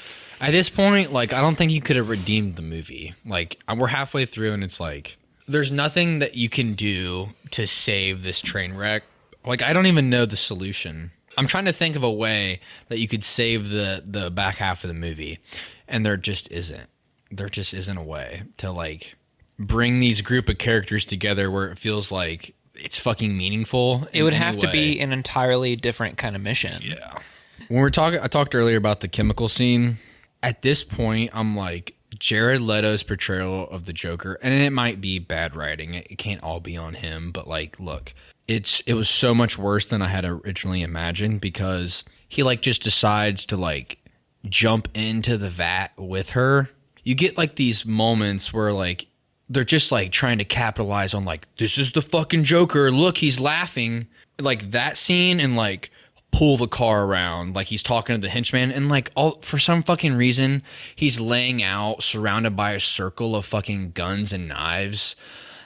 at this point, like I don't think you could have redeemed the movie. Like we're halfway through, and it's like there's nothing that you can do to save this train wreck. Like I don't even know the solution. I'm trying to think of a way that you could save the back half of the movie, and there just isn't. There just isn't a way to like bring these group of characters together where it feels like it's fucking meaningful. It would have to be an entirely different kind of mission. Yeah. When we're talking, I talked earlier about the chemical scene. At this point, I'm like Jared Leto's portrayal of the Joker, and it might be bad writing. It can't all be on him, but like, look. it was so much worse than I had originally imagined, because he like just decides to like jump into the vat with her. You get like these moments where like they're just like trying to capitalize on like, this is the fucking Joker, look, he's laughing, like that scene, and like pull the car around like he's talking to the henchman, and like all for some fucking reason he's laying out surrounded by a circle of fucking guns and knives.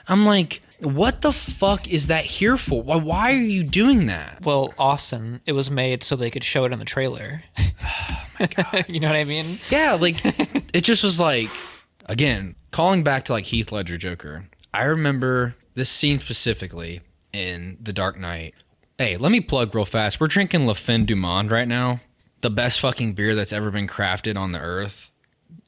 I'm like, what the fuck is that here for? Why are you doing that? Well, Austin, it was made so they could show it in the trailer. Oh my God. You know what I mean? Yeah, like it just was like, again, calling back to like Heath Ledger Joker. I remember this scene specifically in The Dark Knight. Hey, let me plug real fast. We're drinking La Fin du Monde right now. The best fucking beer that's ever been crafted on the earth.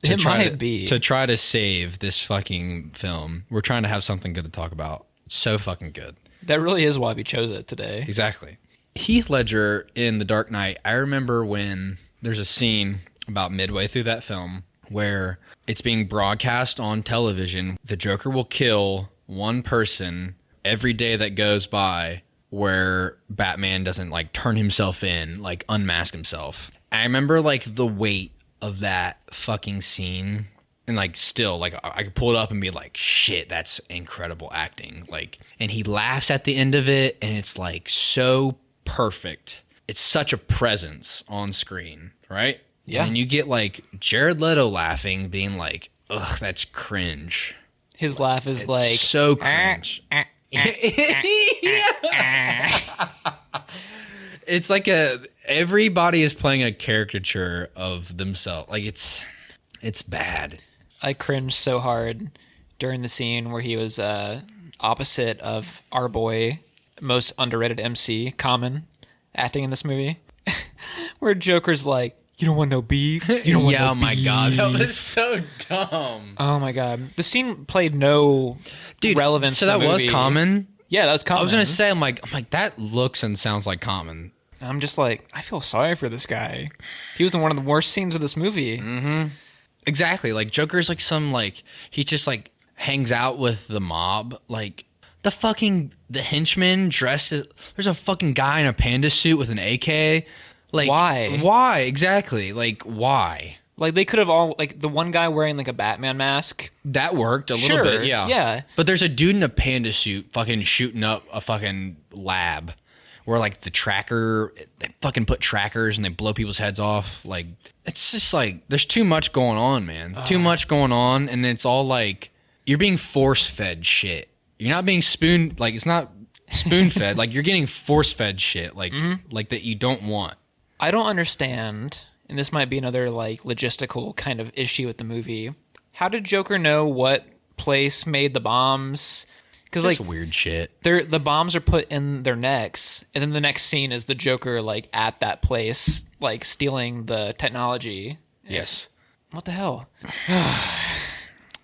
It might be. To try to save this fucking film. We're trying to have something good to talk about. It's so fucking good. That really is why we chose it today. Exactly. Heath Ledger in The Dark Knight, I remember when there's a scene about midway through that film where it's being broadcast on television. The Joker will kill one person every day that goes by where Batman doesn't like turn himself in, like unmask himself. I remember like the weight of that fucking scene, and like still like I could pull it up and be like, shit, that's incredible acting. Like, and he laughs at the end of it, and it's like so perfect. It's such a presence on screen, right? Yeah. And you get like Jared Leto laughing, being like, ugh, that's cringe. His laugh is like so cringe. It's like everybody is playing a caricature of themselves. Like it's bad. I cringed so hard during the scene where he was opposite of our boy, most underrated MC, Common, acting in this movie, where Joker's like, "You don't want no beef. You don't want no beef." Oh my God, that was so dumb. Oh my God, the scene played no relevance. So to the that was movie. Common. Yeah, that was Common. I was gonna say, I'm like that looks and sounds like Common. And I'm just like, I feel sorry for this guy. He was in one of the worst scenes of this movie. Mm-hmm. Exactly. Like Joker's like some like he just like hangs out with the mob. Like the henchman dressed as, there's a fucking guy in a panda suit with an AK. Like why? Why exactly? Like why? Like they could have all like the one guy wearing like a Batman mask. That worked a Sure, little bit, yeah. Yeah. But there's a dude in a panda suit fucking shooting up a fucking lab where like they fucking put trackers and they blow people's heads off. Like it's just like there's too much going on, man. Too much going on, and it's all like you're being force fed shit. You're not being it's not spoon fed. Like you're getting force fed shit like like that you don't want. I don't understand, and this might be another like logistical kind of issue with the movie. How did Joker know what place made the bombs? Because like weird shit. The bombs are put in their necks, and then the next scene is the Joker like at that place, like stealing the technology. Yes. What the hell?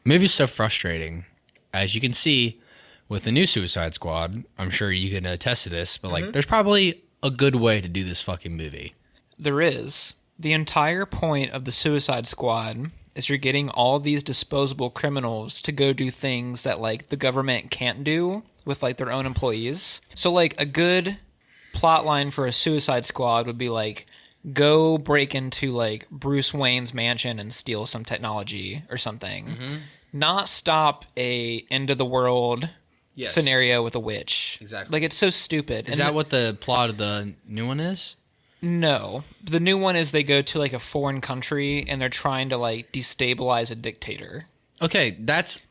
Movie's so frustrating, as you can see with the new Suicide Squad. I'm sure you can attest to this, but like, there's probably a good way to do this fucking movie. There is. The entire point of the Suicide Squad is you're getting all these disposable criminals to go do things that like the government can't do with like their own employees. So like a good plot line for a Suicide Squad would be like go break into like Bruce Wayne's mansion and steal some technology or something. Not stop a end of the world scenario with a witch. Exactly. Like it's so stupid. Is that what the plot of the new one is? No. The new one is they go to like a foreign country and they're trying to like destabilize a dictator. Okay,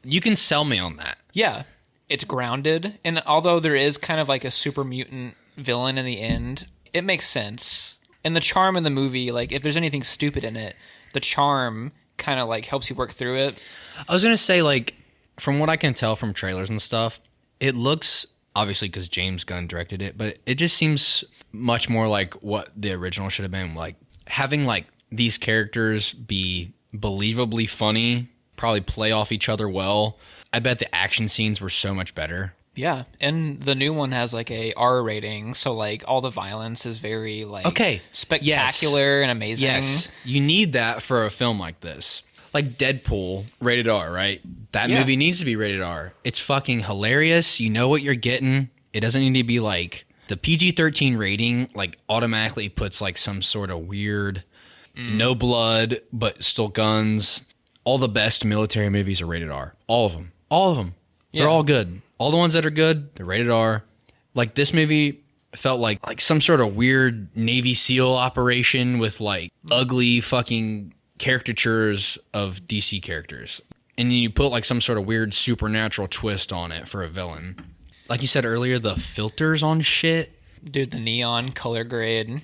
you can sell me on that. Yeah. It's grounded. And although there is kind of like a super mutant villain in the end, it makes sense. And the charm in the movie, like if there's anything stupid in it, the charm kind of like helps you work through it. I was going to say, like, from what I can tell from trailers and stuff, it looks, obviously because James Gunn directed it, but it just seems much more like what the original should have been. Like having like these characters be believably funny, probably play off each other well. I bet the action scenes were so much better. Yeah, and the new one has like a R rating, so like all the violence is very like spectacular and amazing. Yes, you need that for a film like this. Like Deadpool, rated R, right? That movie needs to be rated R. It's fucking hilarious. You know what you're getting. It doesn't need to be like the PG-13 rating like automatically puts like some sort of weird no blood but still guns. All the best military movies are rated R. All of them. Yeah. They're all good. All the ones that are good, they're rated R. Like this movie felt like some sort of weird Navy SEAL operation with like ugly fucking caricatures of DC characters. And you put like some sort of weird supernatural twist on it for a villain. Like you said earlier, the filters on shit. Dude, the neon color grade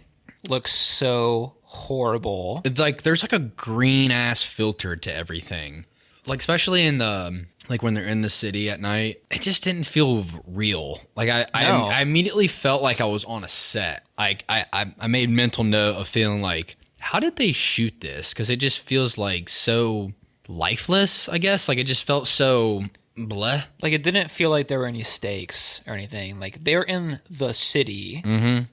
looks so horrible. It's like there's like a green ass filter to everything. Like especially in the like when they're in the city at night, it just didn't feel real. Like I immediately felt like I was on a set. Like I made mental note of feeling like, how did they shoot this? Because it just feels like so lifeless, I guess. Like it just felt so bleh. Like it didn't feel like there were any stakes or anything. Like they're in the city.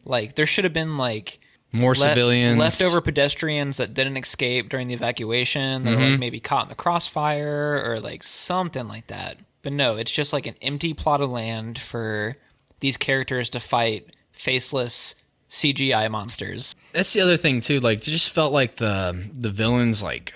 Like there should have been like more civilians, leftover pedestrians that didn't escape during the evacuation. That were like maybe caught in the crossfire or like something like that. But no, it's just like an empty plot of land for these characters to fight faceless CGI monsters. That's the other thing too. Like it just felt like the villains, like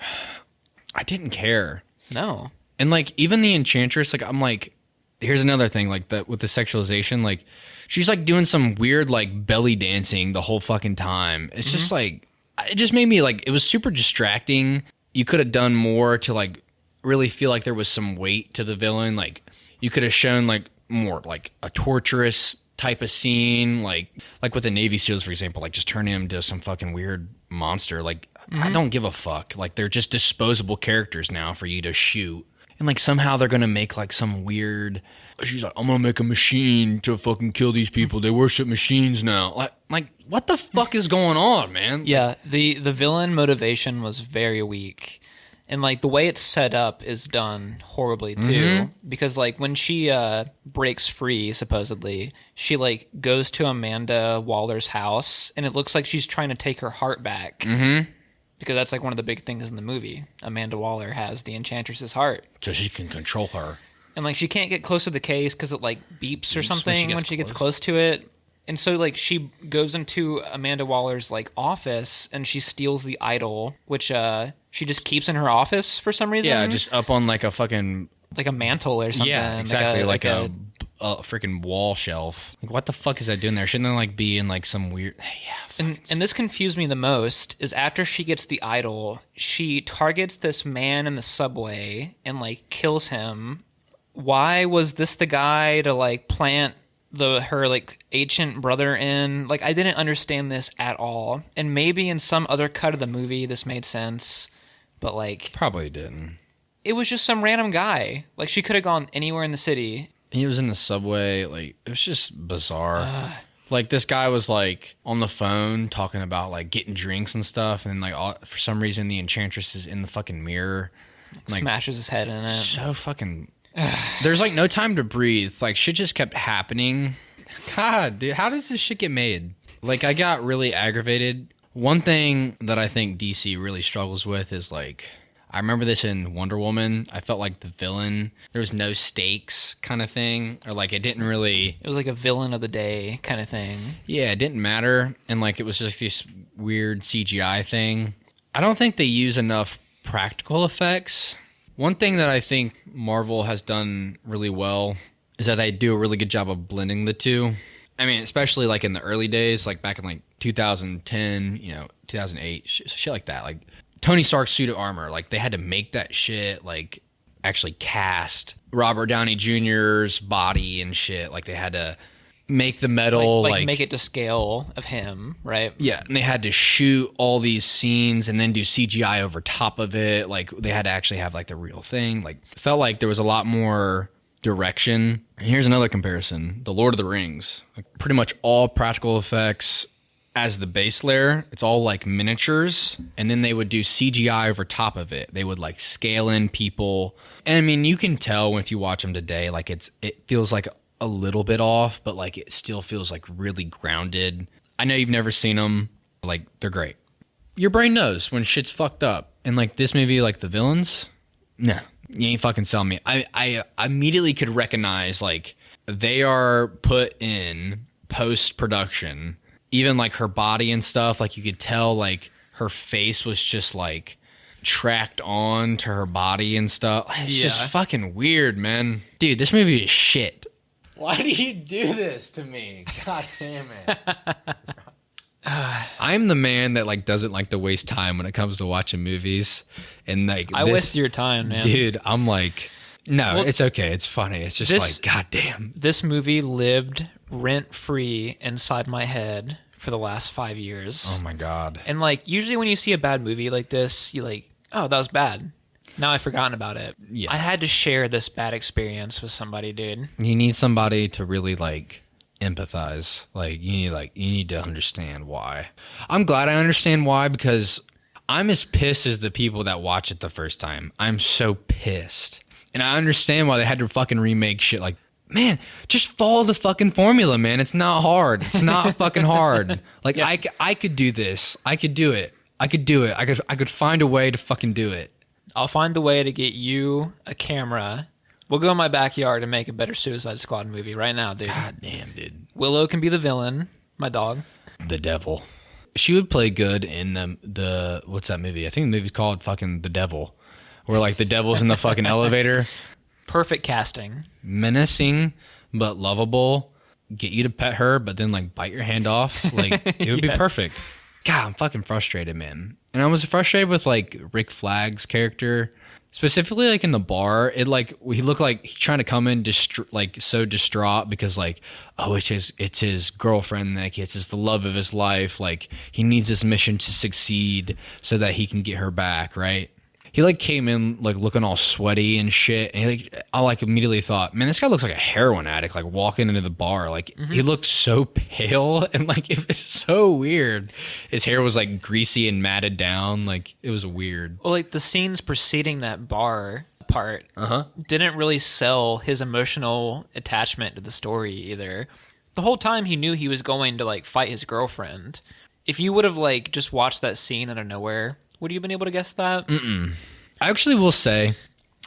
I didn't care. No. And like even the Enchantress, like I'm like, here's another thing, like that with the sexualization, like she's like doing some weird like belly dancing the whole fucking time. It's just like, it just made me like, it was super distracting. You could have done more to like really feel like there was some weight to the villain. Like you could have shown like more like a torturous type of scene, like with the Navy SEALs, for example, like just turning him into some fucking weird monster. Like I don't give a fuck. Like they're just disposable characters now for you to shoot. And like somehow they're gonna make like some weird. She's like, I'm gonna make a machine to fucking kill these people. They worship machines now. Like what the fuck is going on, man? Yeah, the villain motivation was very weak, and like the way it's set up is done horribly too. Because like when she breaks free, supposedly she like goes to Amanda Waller's house, and it looks like she's trying to take her heart back. Because that's like one of the big things in the movie. Amanda Waller has the Enchantress's heart. So she can control her. And like she can't get close to the case because it like beeps or something when she gets close to it. And so like she goes into Amanda Waller's like office and she steals the idol, which she just keeps in her office for some reason. Yeah, just up on like a fucking... like a mantle or something. Yeah, exactly. Like a freaking wall shelf. Like, what the fuck is that doing there? Shouldn't it like be in like some weird... Yeah. And this confused me the most is after she gets the idol, she targets this man in the subway and like kills him. Why was this the guy to like plant her like ancient brother in? Like I didn't understand this at all. And maybe in some other cut of the movie this made sense, but like probably didn't. It was just some random guy. Like she could have gone anywhere in the city. He was in the subway. Like it was just bizarre. Like this guy was like on the phone talking about like getting drinks and stuff, and like for some reason the Enchantress is in the fucking mirror. Like, smashes his head in it. So fucking. There's like no time to breathe. Like shit just kept happening. God, dude, how does this shit get made? Like I got really aggravated. One thing that I think DC really struggles with is like, I remember this in Wonder Woman. I felt like the villain, there was no stakes kind of thing. Or like it didn't really... It was like a villain of the day kind of thing. Yeah, it didn't matter. And like it was just this weird CGI thing. I don't think they use enough practical effects. One thing that I think Marvel has done really well is that they do a really good job of blending the two. I mean, especially like in the early days, like back in like 2010, 2008, shit like that. Like Tony Stark's suit of armor, like they had to make that shit, like actually cast Robert Downey Jr.'s body and shit. Like they had to make the metal, like make it to scale of him, right? Yeah, and they had to shoot all these scenes and then do CGI over top of it. Like they had to actually have like the real thing. Like it felt like there was a lot more direction. And here's another comparison: The Lord of the Rings. Like pretty much all practical effects as the base layer. It's all like miniatures, and then they would do CGI over top of it. They would like scale in people, and I mean you can tell if you watch them today, like it feels like a little bit off, but like it still feels like really grounded. I know you've never seen them, like they're great. Your brain knows when shit's fucked up, and like this movie, like the villains, no, you ain't fucking selling me. I immediately could recognize like they are put in post-production. Even like her body and stuff, like you could tell like her face was just like tracked on to her body and stuff. It's just fucking weird, man. Dude, this movie is shit. Why do you do this to me? God damn it. I'm the man that like doesn't like to waste time when it comes to watching movies. And like I waste your time, man. Dude, I'm like, no, it's okay. It's funny. It's just like, God damn. This movie lived rent-free inside my head for the last 5 years. Oh my God. And like usually when you see a bad movie like this, you like, oh, that was bad. Now I've forgotten about it. Yeah. I had to share this bad experience with somebody, dude. You need somebody to really like empathize. Like you need to understand why. I'm glad I understand why, because I'm as pissed as the people that watch it the first time. I'm so pissed. And I understand why they had to fucking remake shit. Like, man, just follow the fucking formula, man. It's not hard. It's not fucking hard. Like, yep. I could do this. I could do it. I could find a way to fucking do it. I'll find the way to get you a camera. We'll go in my backyard and make a better Suicide Squad movie right now, dude. God damn, dude. Willow can be the villain. My dog. The devil. She would play good in the what's that movie? I think the movie's called fucking The Devil. Where like the devil's in the fucking elevator. Perfect casting. Menacing, but lovable. Get you to pet her, but then like bite your hand off. Like it would be perfect. God, I'm fucking frustrated, man. And I was frustrated with like Rick Flag's character, specifically like in the bar. It like he looked like he's trying to come in like so distraught because like, oh, it's his girlfriend, like it's the love of his life. Like he needs this mission to succeed so that he can get her back, right? He like came in like looking all sweaty and shit, and I like immediately thought, man, this guy looks like a heroin addict, like walking into the bar. Like he looked so pale and like it was so weird. His hair was like greasy and matted down, like it was weird. Well, like the scenes preceding that bar part didn't really sell his emotional attachment to the story either. The whole time he knew he was going to like fight his girlfriend. If you would have like just watched that scene out of nowhere, would you have been able to guess that? I actually will say,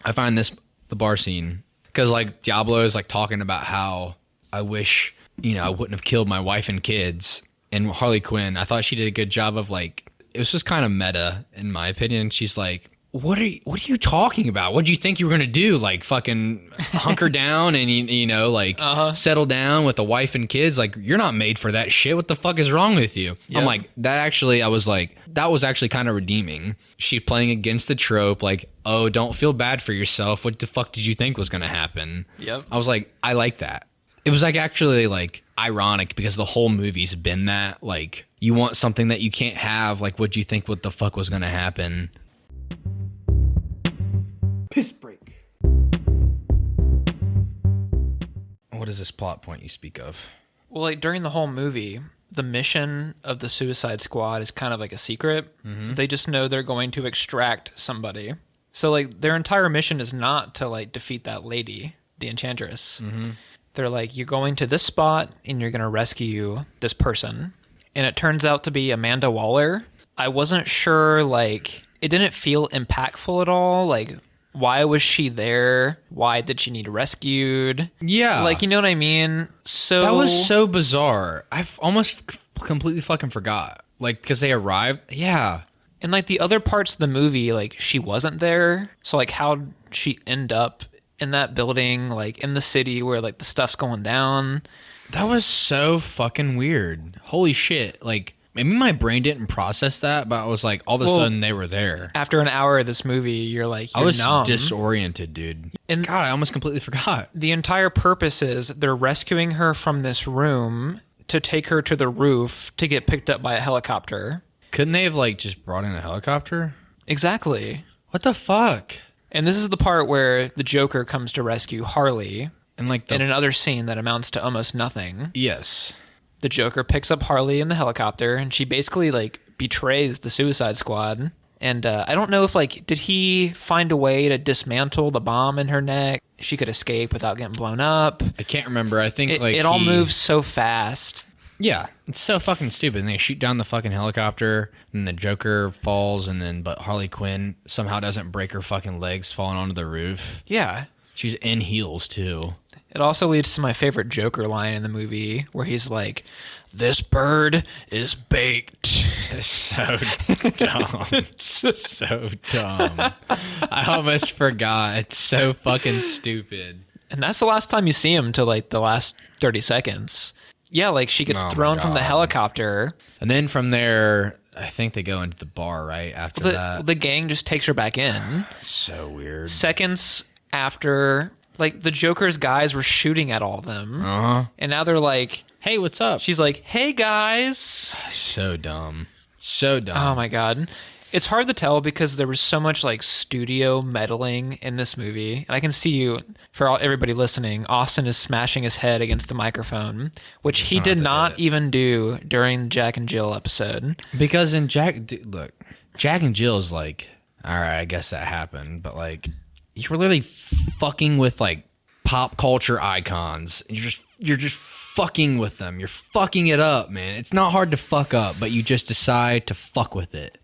I find the bar scene, because like Diablo is like talking about how I wish, I wouldn't have killed my wife and kids. And Harley Quinn, I thought she did a good job of like, it was just kind of meta in my opinion. She's like, what are you talking about? What do you think you were going to do? Like fucking hunker down and, settle down with a wife and kids? Like, you're not made for that shit. What the fuck is wrong with you? Yep. I'm like, I was like, that was actually kind of redeeming. She's playing against the trope. Like, oh, don't feel bad for yourself. What the fuck did you think was going to happen? Yep. I was like, I like that. It was like actually like ironic because the whole movie's been that. Like, you want something that you can't have. Like, what do you think what the fuck was going to happen? Piss break. What is this plot point you speak of? Well, like during the whole movie, the mission of the Suicide Squad is kind of like a secret. Mm-hmm. They just know they're going to extract somebody. So like their entire mission is not to like defeat that lady, the Enchantress. Mm-hmm. They're like, you're going to this spot and you're going to rescue this person. And it turns out to be Amanda Waller. I wasn't sure, like, it didn't feel impactful at all. Like, why was she there? Why did she need rescued? Yeah. Like, you know what I mean? So that was so bizarre. I've almost completely fucking forgot. Like, because they arrived. Yeah. And, like, the other parts of the movie, like, she wasn't there. So, like, how'd she end up in that building, like, in the city where, like, the stuff's going down? That was so fucking weird. Holy shit. Like, maybe my brain didn't process that, but I was like, all of a sudden they were there. After an hour of this movie, you're like, I was numb. Disoriented, dude. And God, I almost completely forgot. The entire purpose is they're rescuing her from this room to take her to the roof to get picked up by a helicopter. Couldn't they have, like, just brought in a helicopter? Exactly. What the fuck? And this is the part where the Joker comes to rescue Harley. And like in another scene that amounts to almost nothing. Yes. The Joker picks up Harley in the helicopter, and she basically, like, betrays the Suicide Squad. And I don't know if, like, did he find a way to dismantle the bomb in her neck? She could escape without getting blown up. I can't remember. I think, it all moves so fast. Yeah, it's so fucking stupid. And they shoot down the fucking helicopter, and the Joker falls, but Harley Quinn somehow doesn't break her fucking legs falling onto the roof. Yeah. She's in heels too. It also leads to my favorite Joker line in the movie where he's like, "This bird is baked." It's so dumb. So dumb. I almost forgot. It's so fucking stupid. And that's the last time you see him till like the last 30 seconds. Yeah, like she gets thrown from the helicopter. And then from there, I think they go into the bar, right? After that. The gang just takes her back in. So weird. Seconds after, like, the Joker's guys were shooting at all of them. Uh-huh. And now they're like, "Hey, what's up?" She's like, "Hey, guys." So dumb. So dumb. Oh, my God. It's hard to tell because there was so much, like, studio meddling in this movie. And I can see you, everybody listening, Austin is smashing his head against the microphone, which he did not even do during the Jack and Jill episode. Because in Jack and Jill's like, all right, I guess that happened. But, like, you were literally fucking with, like, pop culture icons. And you're just fucking with them. You're fucking it up, man. It's not hard to fuck up, but you just decide to fuck with it.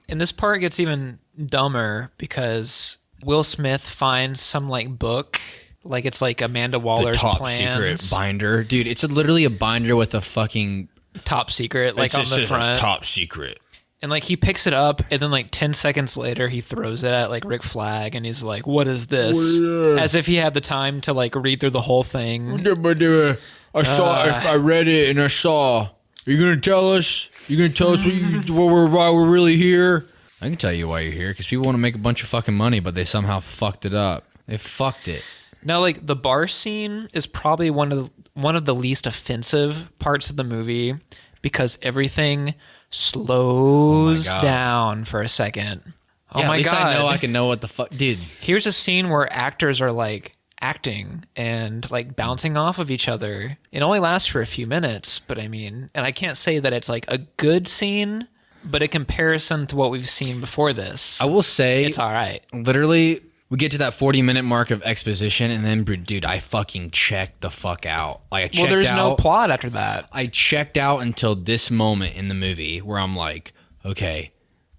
And this part gets even dumber because Will Smith finds some like book, like it's like Amanda Waller's top plans. Secret binder, dude. It's literally a binder with a fucking top secret, like on the front. Top secret. And like he picks it up, and then like 10 seconds later, he throws it at like Rick Flag, and he's like, "What is this?" As if he had the time to like read through the whole thing. I read it and I saw. Are you gonna tell us? You gonna tell us why we're really here? I can tell you why you're here, because people want to make a bunch of fucking money, but they somehow fucked it up. They fucked it. Now, like the bar scene is probably one of the least offensive parts of the movie because everything slows down for a second. Oh yeah, my at least God! I know I can know what the fuck, dude. Here's a scene where actors are like acting and like bouncing off of each other. It only lasts for a few minutes, but I mean, and I can't say that it's like a good scene, but in comparison to what we've seen before this, I will say it's all right. Literally, we get to that 40-minute mark of exposition, and then, dude, I fucking checked the fuck out. Like, I checked out. Well, there's no plot after that. I checked out until this moment in the movie where I'm like, okay,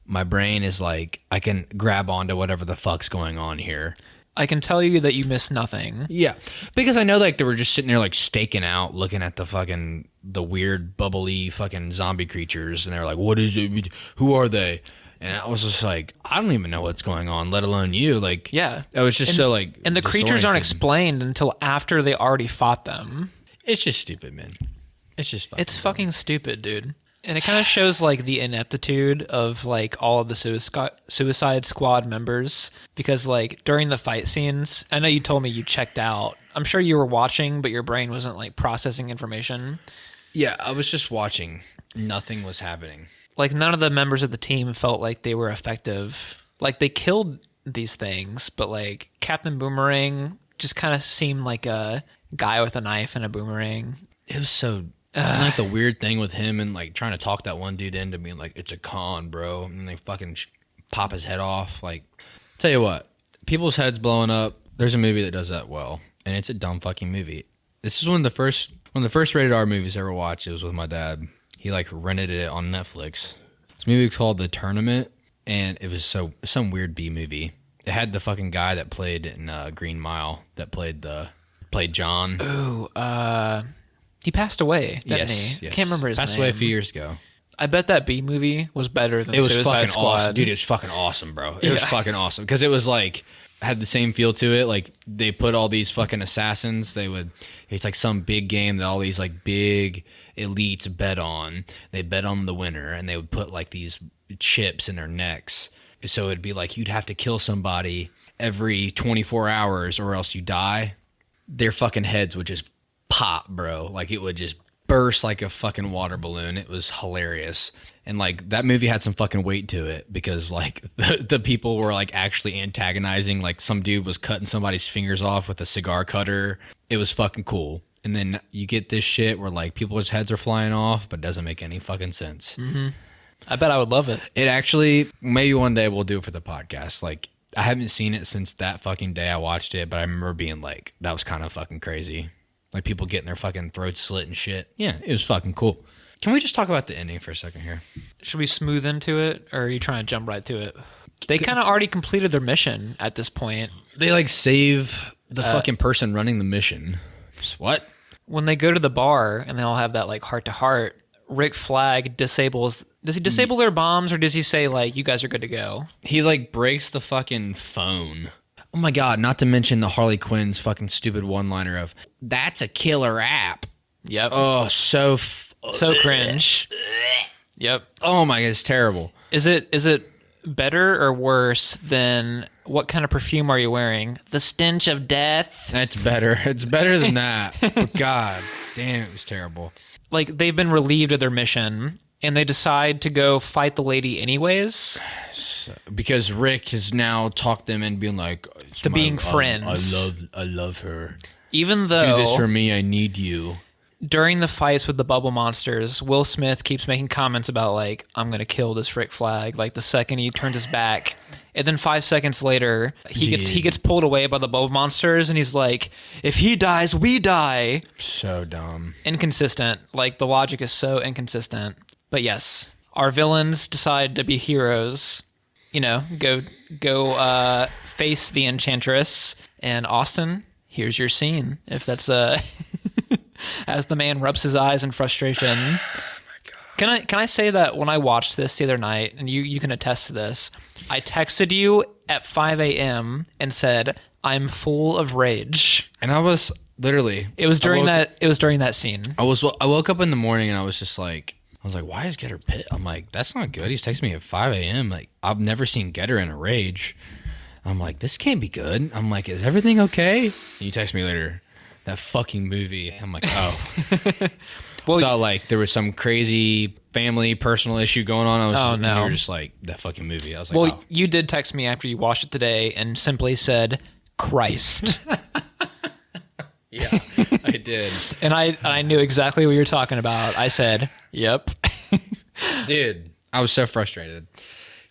my brain is like, I can grab onto whatever the fuck's going on here. I can tell you that you missed nothing. Yeah, because I know like they were just sitting there like staking out, looking at the weird bubbly fucking zombie creatures, and they're like, "What is it? Who are they?" And I was just like, I don't even know what's going on, let alone you. Like, yeah, I was just so like, and the creatures aren't explained until after they already fought them. It's just stupid, man. It's just fucking stupid, dude. And it kind of shows like the ineptitude of like all of the Suicide Squad members, because like during the fight scenes, I know you told me you checked out. I'm sure you were watching, but your brain wasn't like processing information. Yeah, I was just watching. Nothing was happening. Like none of the members of the team felt like they were effective. Like they killed these things, but like Captain Boomerang just kind of seemed like a guy with a knife and a boomerang. It was so... And like the weird thing with him and like trying to talk that one dude into being like, it's a con, bro. And they fucking pop his head off. Like, tell you what, people's heads blowing up. There's a movie that does that well, and it's a dumb fucking movie. This is one of the first rated R movies I ever watched. It was with my dad. He like rented it on Netflix. This movie called The Tournament, and it was some weird B movie. It had the fucking guy that played in Green Mile that played John. Ooh, he passed away, didn't he? Yes. I can't remember his name. Passed away a few years ago. I bet that B movie was better than Suicide fucking Squad. Awesome. Dude, it was fucking awesome, bro. It was fucking awesome. Because it was like, had the same feel to it. Like, they put all these fucking assassins. It's like some big game that all these like big elites bet on. They bet on the winner, and they would put like these chips in their necks. So it'd be like, you'd have to kill somebody every 24 hours or else you die. Their fucking heads would just pop, bro. Like it would just burst like a fucking water balloon. It was hilarious. And like that movie had some fucking weight to it because like the people were like actually antagonizing. Like some dude was cutting somebody's fingers off with a cigar cutter. It was fucking cool. And then you get this shit where like people's heads are flying off, but it doesn't make any fucking sense. Mm-hmm. I bet I would love it. It actually, maybe one day we'll do it for the podcast. Like I haven't seen it since that fucking day I watched it, but I remember being like, that was kind of fucking crazy. Like people getting their fucking throats slit and shit. Yeah, it was fucking cool. Can we just talk about the ending for a second here? Should we smooth into it, or are you trying to jump right to it? They kind of already completed their mission at this point. They like save The fucking person running the mission. What? When they go to the bar and they all have that like heart to heart, Rick Flag disables. Does he disable their bombs, or does he say like, "You guys are good to go"? He like breaks the fucking phone. Oh my god! Not to mention the Harley Quinn's fucking stupid one-liner of "That's a killer app." Yep. Oh, so cringe. Yep. Oh my god, it's terrible. Is it better or worse than what kind of perfume are you wearing? The stench of death. That's better. It's better than that. But god damn, it was terrible. Like, they've been relieved of their mission, and they decide to go fight the lady anyways. Because Rick has now talked them into being like, to being friends. I love her. Even though do this for me, I need you. During the fights with the bubble monsters, Will Smith keeps making comments about like, I'm gonna kill this Rick Flag. Like the second he turns his back, and then 5 seconds later, he gets pulled away by the bubble monsters, and he's like, if he dies, we die. So dumb. Inconsistent. Like the logic is so inconsistent. But yes, our villains decide to be heroes. You know, go face the Enchantress. And Austin, here's your scene. If that's as the man rubs his eyes in frustration. Oh my God. Can I say that when I watched this the other night, and you can attest to this, I texted you at 5 a.m. and said, I'm full of rage. And I was literally... It was during that scene. I woke up in the morning and I was just like... why is Getter pissed? I'm like, that's not good. He's texting me at 5 a.m. Like, I've never seen Getter in a rage. I'm like, this can't be good. I'm like, is everything okay? And you text me later, that fucking movie. I'm like, oh. Well, thought like there was some crazy family personal issue going on. You were just like, that fucking movie. I was like, well, you did text me after you watched it today and simply said, Christ. Yeah, I did. And I knew exactly what you were talking about. I said, yep. Dude, I was so frustrated.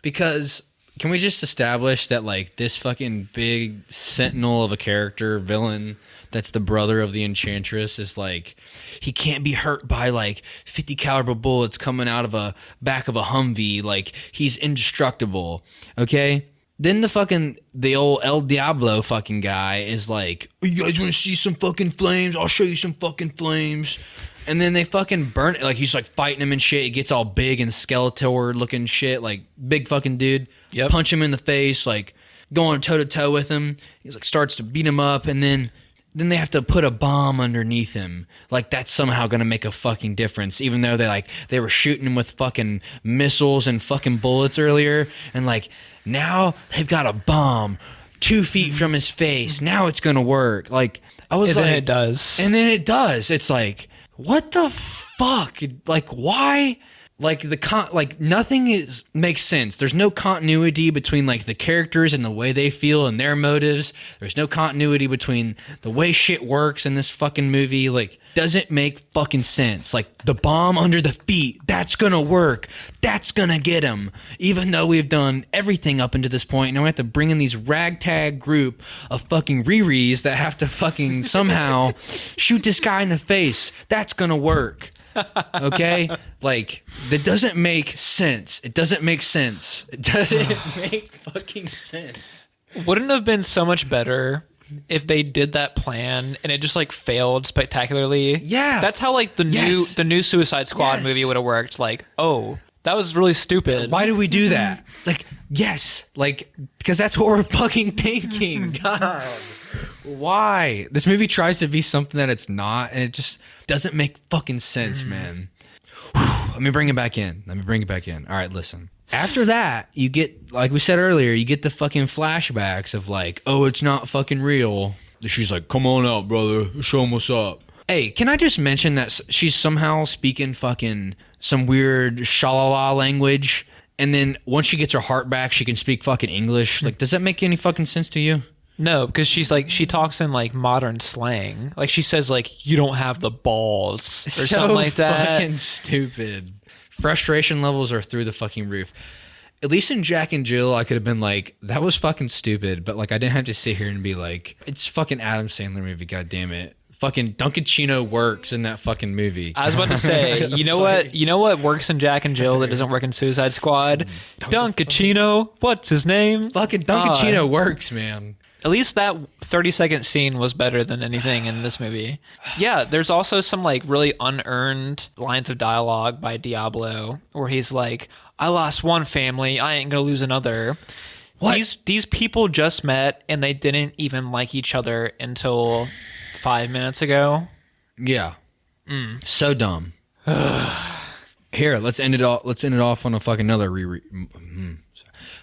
Because can we just establish that like this fucking big sentinel of a character villain that's the brother of the Enchantress is like, he can't be hurt by like 50 caliber bullets coming out of a back of a Humvee. Like, he's indestructible. Okay? Then the old El Diablo fucking guy is like, oh, you guys want to see some fucking flames? I'll show you some fucking flames. And then they fucking burn it. Like, he's like fighting him and shit. He gets all big and Skeletor looking shit. Like, big fucking dude. Yep. Punch him in the face. Like, going toe to toe with him. He's like, starts to beat him up. And then they have to put a bomb underneath him. Like, that's somehow going to make a fucking difference. Even though they were shooting him with fucking missiles and fucking bullets earlier. And like, now they've got a bomb 2 feet from his face. Now it's going to work. Like, I was and then it does. And then it does. It's like, what the fuck? Like, why? Like, nothing makes sense. There's no continuity between like the characters and the way they feel and their motives. There's no continuity between the way shit works in this fucking movie. Like, doesn't make fucking sense. Like, the bomb under the feet, that's gonna work. That's gonna get him. Even though we've done everything up until this point, now we have to bring in these ragtag group of fucking Riris that have to fucking somehow shoot this guy in the face. That's gonna work. Okay? Like, that doesn't make sense. It doesn't make sense. It doesn't make fucking sense. Wouldn't it have been so much better if they did that plan and it just like failed spectacularally? Yeah. That's how like the new Suicide Squad movie would have worked. Like, oh, that was really stupid. Why did we do that? Like, yes. Like, because that's what we're fucking thinking. God. Why? This movie tries to be something that it's not, and it just doesn't make fucking sense, man. Let me bring it back in. All right, listen. After that, you get, like we said earlier, you get the fucking flashbacks of like, oh, it's not fucking real. She's like, come on out, brother. Show 'em what's up. Hey, can I just mention that she's somehow speaking fucking some weird shalala language, and then once she gets her heart back, she can speak fucking English? Like, does that make any fucking sense to you? No, because she's like, she talks in like modern slang. Like, she says like, you don't have the balls or something like that. Fucking stupid. Frustration levels are through the fucking roof. At least in Jack and Jill, I could have been like, that was fucking stupid, but like, I didn't have to sit here and be like, it's fucking Adam Sandler movie, god damn it. Fucking Dunkachino works in that fucking movie. I was about to say, you know what works in Jack and Jill that doesn't work in Suicide Squad? Dunkachino. What's his name? Fucking Dunkachino works, man. At least that 30-second scene was better than anything in this movie. Yeah, there's also some like really unearned lines of dialogue by Diablo where he's like, I lost one family, I ain't gonna lose another. What? These people just met and they didn't even like each other until 5 minutes ago. Yeah. So dumb. Here, let's end it off on a fucking another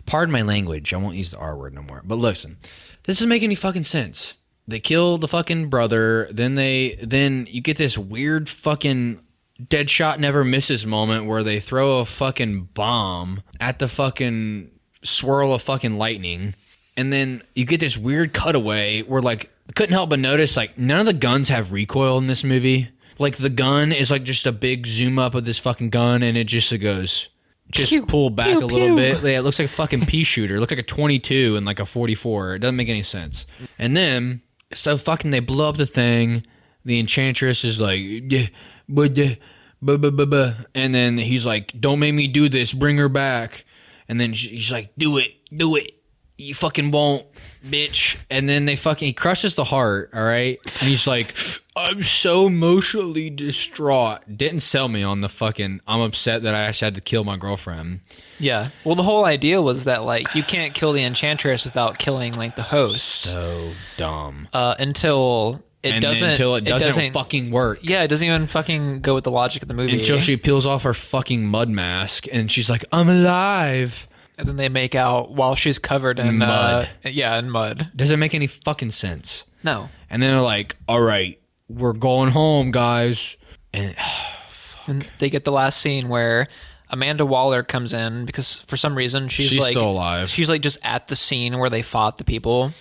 Pardon my language. I won't use the R word no more. But listen, this doesn't make any fucking sense. They kill the fucking brother, then you get this weird fucking Deadshot never misses moment where they throw a fucking bomb at the fucking swirl of fucking lightning, and then you get this weird cutaway where like I couldn't help but notice like none of the guns have recoil in this movie. Like the gun is like just a big zoom up of this fucking gun, and it just goes pull back a little bit. Yeah, it looks like a fucking pea shooter. It looks like a 22 and like a 44. It doesn't make any sense. And then so fucking they blow up the thing. The Enchantress is like, and then he's like, don't make me do this. Bring her back. And then she's like, do it. You fucking won't, bitch. And then he crushes the heart, all right? And he's like, I'm so emotionally distraught. Didn't sell me on the fucking, I'm upset that I actually had to kill my girlfriend. Yeah. Well, the whole idea was that, like, you can't kill the Enchantress without killing, like, the host. So dumb. Until it doesn't fucking work. Yeah, it doesn't even fucking go with the logic of the movie. Until she peels off her fucking mud mask, and she's like, I'm alive. And then they make out while she's covered in mud. In mud. Doesn't make any fucking sense. No. And then they're like, all right, we're going home, guys. And they get the last scene where Amanda Waller comes in because for some reason she's like still alive. She's like just at the scene where they fought the people.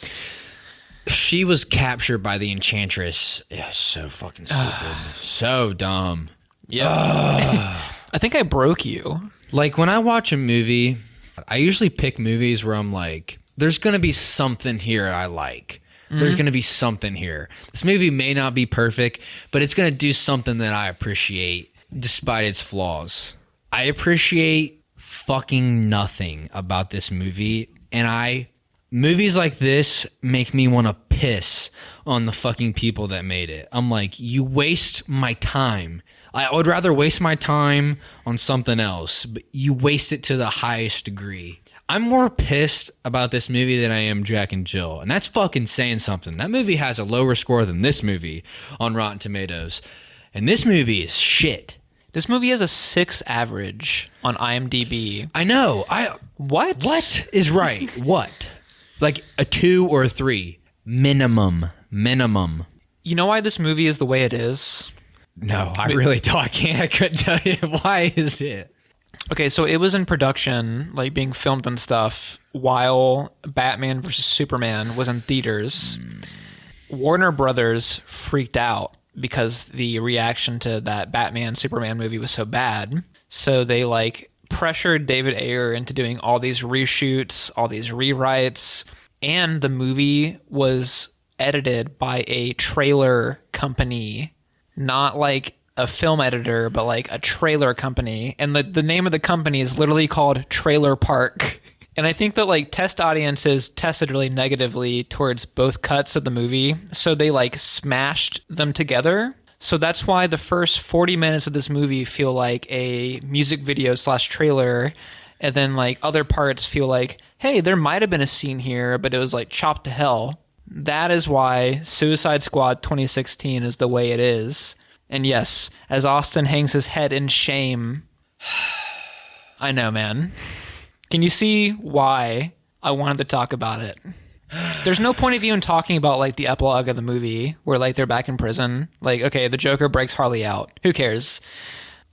She was captured by the Enchantress. Yeah, so fucking stupid. So dumb. Yeah. I think I broke you. Like when I watch a movie, I usually pick movies where I'm like, there's going to be something here I like. There's going to be something here. This movie may not be perfect, but it's going to do something that I appreciate despite its flaws. I appreciate fucking nothing about this movie, and movies like this make me want to piss on the fucking people that made it. I'm like, you waste my time. I would rather waste my time on something else, but you waste it to the highest degree. I'm more pissed about this movie than I am Jack and Jill, and that's fucking saying something. That movie has a lower score than this movie on Rotten Tomatoes, and this movie is shit. This movie has a 6 average on IMDb. I know. What? What is right? What? Like a 2 or a 3 minimum. You know why this movie is the way it is? No, I really don't. I couldn't tell you. Why is it? Okay, so it was in production, like being filmed and stuff, while Batman vs. Superman was in theaters. Warner Brothers freaked out because the reaction to that Batman Superman movie was so bad. So they like pressured David Ayer into doing all these reshoots, all these rewrites, and the movie was edited by a trailer company. Not like a film editor, but like a trailer company. And the name of the company is literally called Trailer Park. And I think that like test audiences tested really negatively towards both cuts of the movie. So they like smashed them together. So that's why the first 40 minutes of this movie feel like a music video / trailer. And then like other parts feel like, hey, there might have been a scene here, but it was like chopped to hell. That is why Suicide Squad 2016 is the way it is. And yes, as Austin hangs his head in shame, I know, man. Can you see why I wanted to talk about it? There's no point of even talking about like the epilogue of the movie where like they're back in prison. Like, okay, the Joker breaks Harley out. Who cares?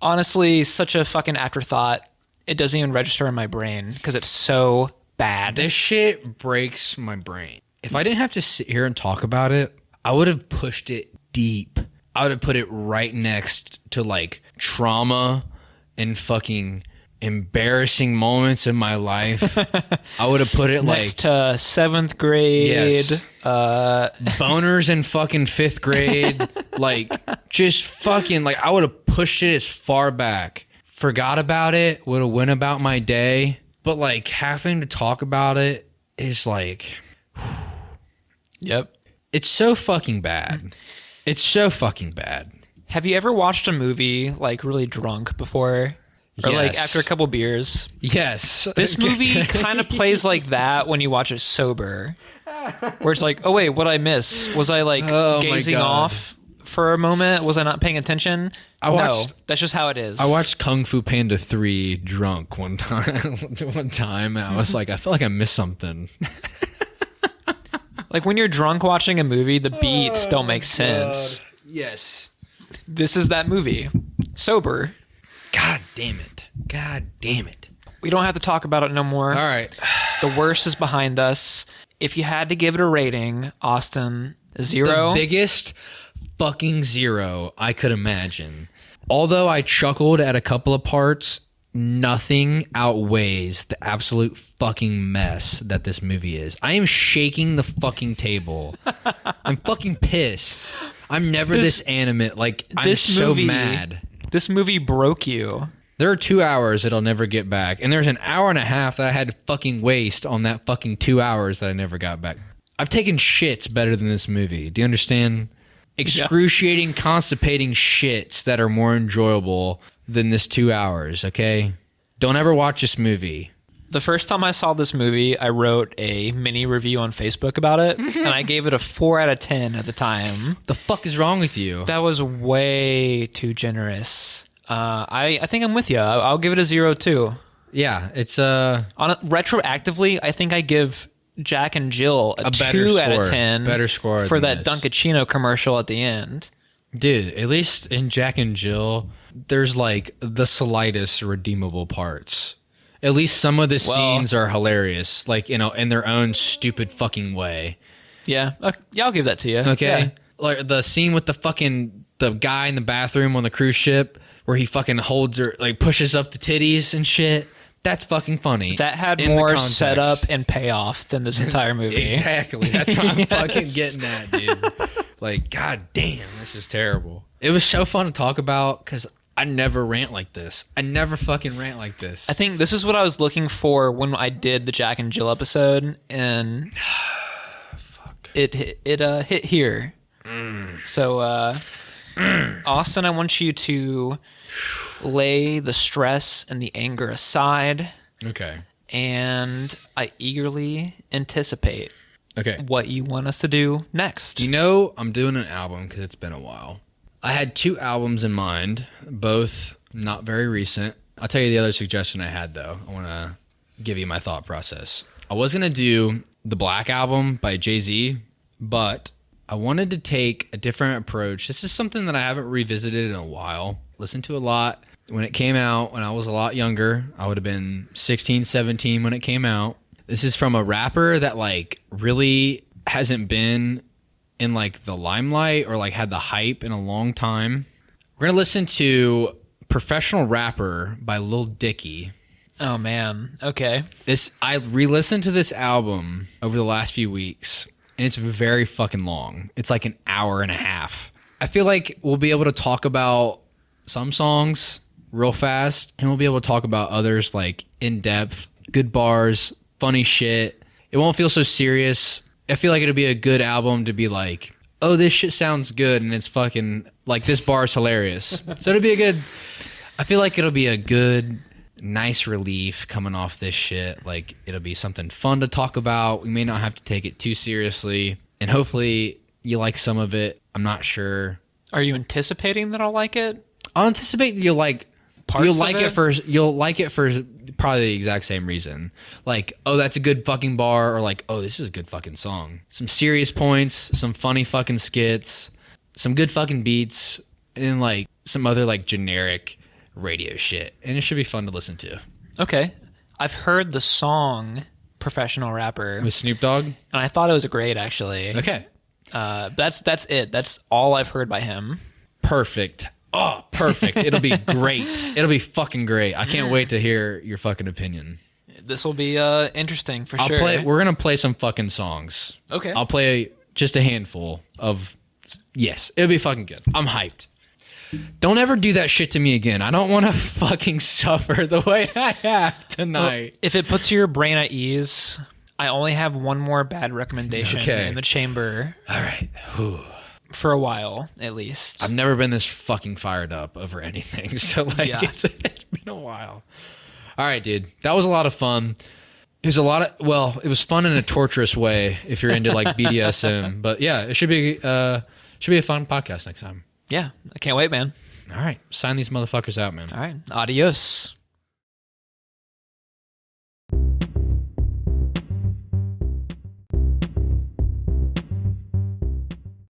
Honestly, such a fucking afterthought. It doesn't even register in my brain because it's so bad. This shit breaks my brain. If I didn't have to sit here and talk about it, I would have pushed it deep. I would have put it right next to like trauma and fucking embarrassing moments in my life. I would have put it next to 7th grade. Yes. Boners in fucking 5th grade. Like just fucking like I would have pushed it as far back. Forgot about it. Would have went about my day. But like having to talk about it is like Yep. It's so fucking bad. It's so fucking bad. Have you ever watched a movie like really drunk before? Or like Yes. after a couple beers? Yes. This movie kind of plays like that when you watch it sober. Where it's like, oh wait, what'd I miss? Was I like Oh, my gazing God. off for a moment? Was I not paying attention? No, that's just how it is. I watched Kung Fu Panda 3 drunk one time, and I was like, I feel like I missed something. Like when you're drunk watching a movie, the beats don't make sense. Yes. This is that movie. Sober. God damn it. God damn it. We don't have to talk about it no more. All right. The worst is behind us. If you had to give it a rating, Austin, 0. The biggest fucking 0 I could imagine. Although I chuckled at a couple of parts, nothing outweighs the absolute fucking mess that this movie is. I am shaking the fucking table. I'm fucking pissed. I'm never this animate. Like, I'm so mad. This movie broke you. There are 2 hours that I'll never get back. And there's an hour and a half that I had to fucking waste on that fucking 2 hours that I never got back. I've taken shits better than this movie. Do you understand? Excruciating, constipating shits that are more enjoyable than this 2 hours, okay? Don't ever watch this movie. The first time I saw this movie, I wrote a mini review on Facebook about it, and I gave it a 4 out of 10 at the time. The fuck is wrong with you? That was way too generous. I think I'm with you. I'll give it a 0 too. Yeah, it's Retroactively, I think I give Jack and Jill a 2 better out of score. 10. Better score for than that this. Dunkachino commercial at the end. Dude, at least in Jack and Jill, there's like the slightest redeemable parts. At least some of the scenes are hilarious, like, you know, in their own stupid fucking way. Yeah, I'll give that to you. Okay. Yeah. Like the scene with the guy in the bathroom on the cruise ship where he fucking holds her, like pushes up the titties and shit. That's fucking funny. That had in the more context. setup and payoff than this entire movie. Exactly. That's what I'm fucking getting at, dude. Like, god damn, this is terrible. It was so fun to talk about because I never rant like this. I never fucking rant like this. I think this is what I was looking for when I did the Jack and Jill episode, and Fuck. it hit here. So, Austin, I want you to lay the stress and the anger aside, Okay. and I eagerly anticipate Okay. what you want us to do next. You know, I'm doing an album because it's been a while. I had 2 albums in mind, both not very recent. I'll tell you the other suggestion I had, though. I want to give you my thought process. I was going to do the Black Album by Jay-Z, but I wanted to take a different approach. This is something that I haven't revisited in a while. Listened to a lot. When it came out, when I was a lot younger, I would have been 16, 17 when it came out. This is from a rapper that, like, really hasn't been in, like, the limelight or, like, had the hype in a long time. We're going to listen to Professional Rapper by Lil Dicky. Oh, man. Okay. I re-listened to this album over the last few weeks, and it's very fucking long. It's like an hour and a half. I feel like we'll be able to talk about some songs real fast, and we'll be able to talk about others, like, in depth, good bars, funny shit. It won't feel so serious. I feel like it'll be a good album to be like, oh, this shit sounds good, and it's fucking, like, this bar is hilarious. So I feel like it'll be a good, nice relief coming off this shit. Like, it'll be something fun to talk about. We may not have to take it too seriously, and hopefully you like some of it. I'm not sure. Are you anticipating that I'll like it? I'll anticipate that you'll like Parts you'll of like it? it for you'll like it for probably the exact same reason. Like, oh, that's a good fucking bar, or like, oh, this is a good fucking song. Some serious points, some funny fucking skits, some good fucking beats, and like some other like generic radio shit. And it should be fun to listen to. Okay. I've heard the song Professional Rapper, With Snoop Dogg? and I thought it was great, actually. Okay. That's it. That's all I've heard by him. Perfect. Oh, perfect. It'll be great. It'll be fucking great. I can't wait to hear your fucking opinion. This will be interesting for sure. We're going to play some fucking songs. Okay. I'll play just a handful of... Yes, it'll be fucking good. I'm hyped. Don't ever do that shit to me again. I don't want to fucking suffer the way I have tonight. If it puts your brain at ease, I only have one more bad recommendation in the chamber. All right. Whew. For a while, at least. I've never been this fucking fired up over anything. So, like, it's been a while. All right, dude. That was a lot of fun. It was it was fun in a torturous way if you're into, like, BDSM. But, yeah, it should be a fun podcast next time. Yeah. I can't wait, man. All right. Sign these motherfuckers out, man. All right. Adios.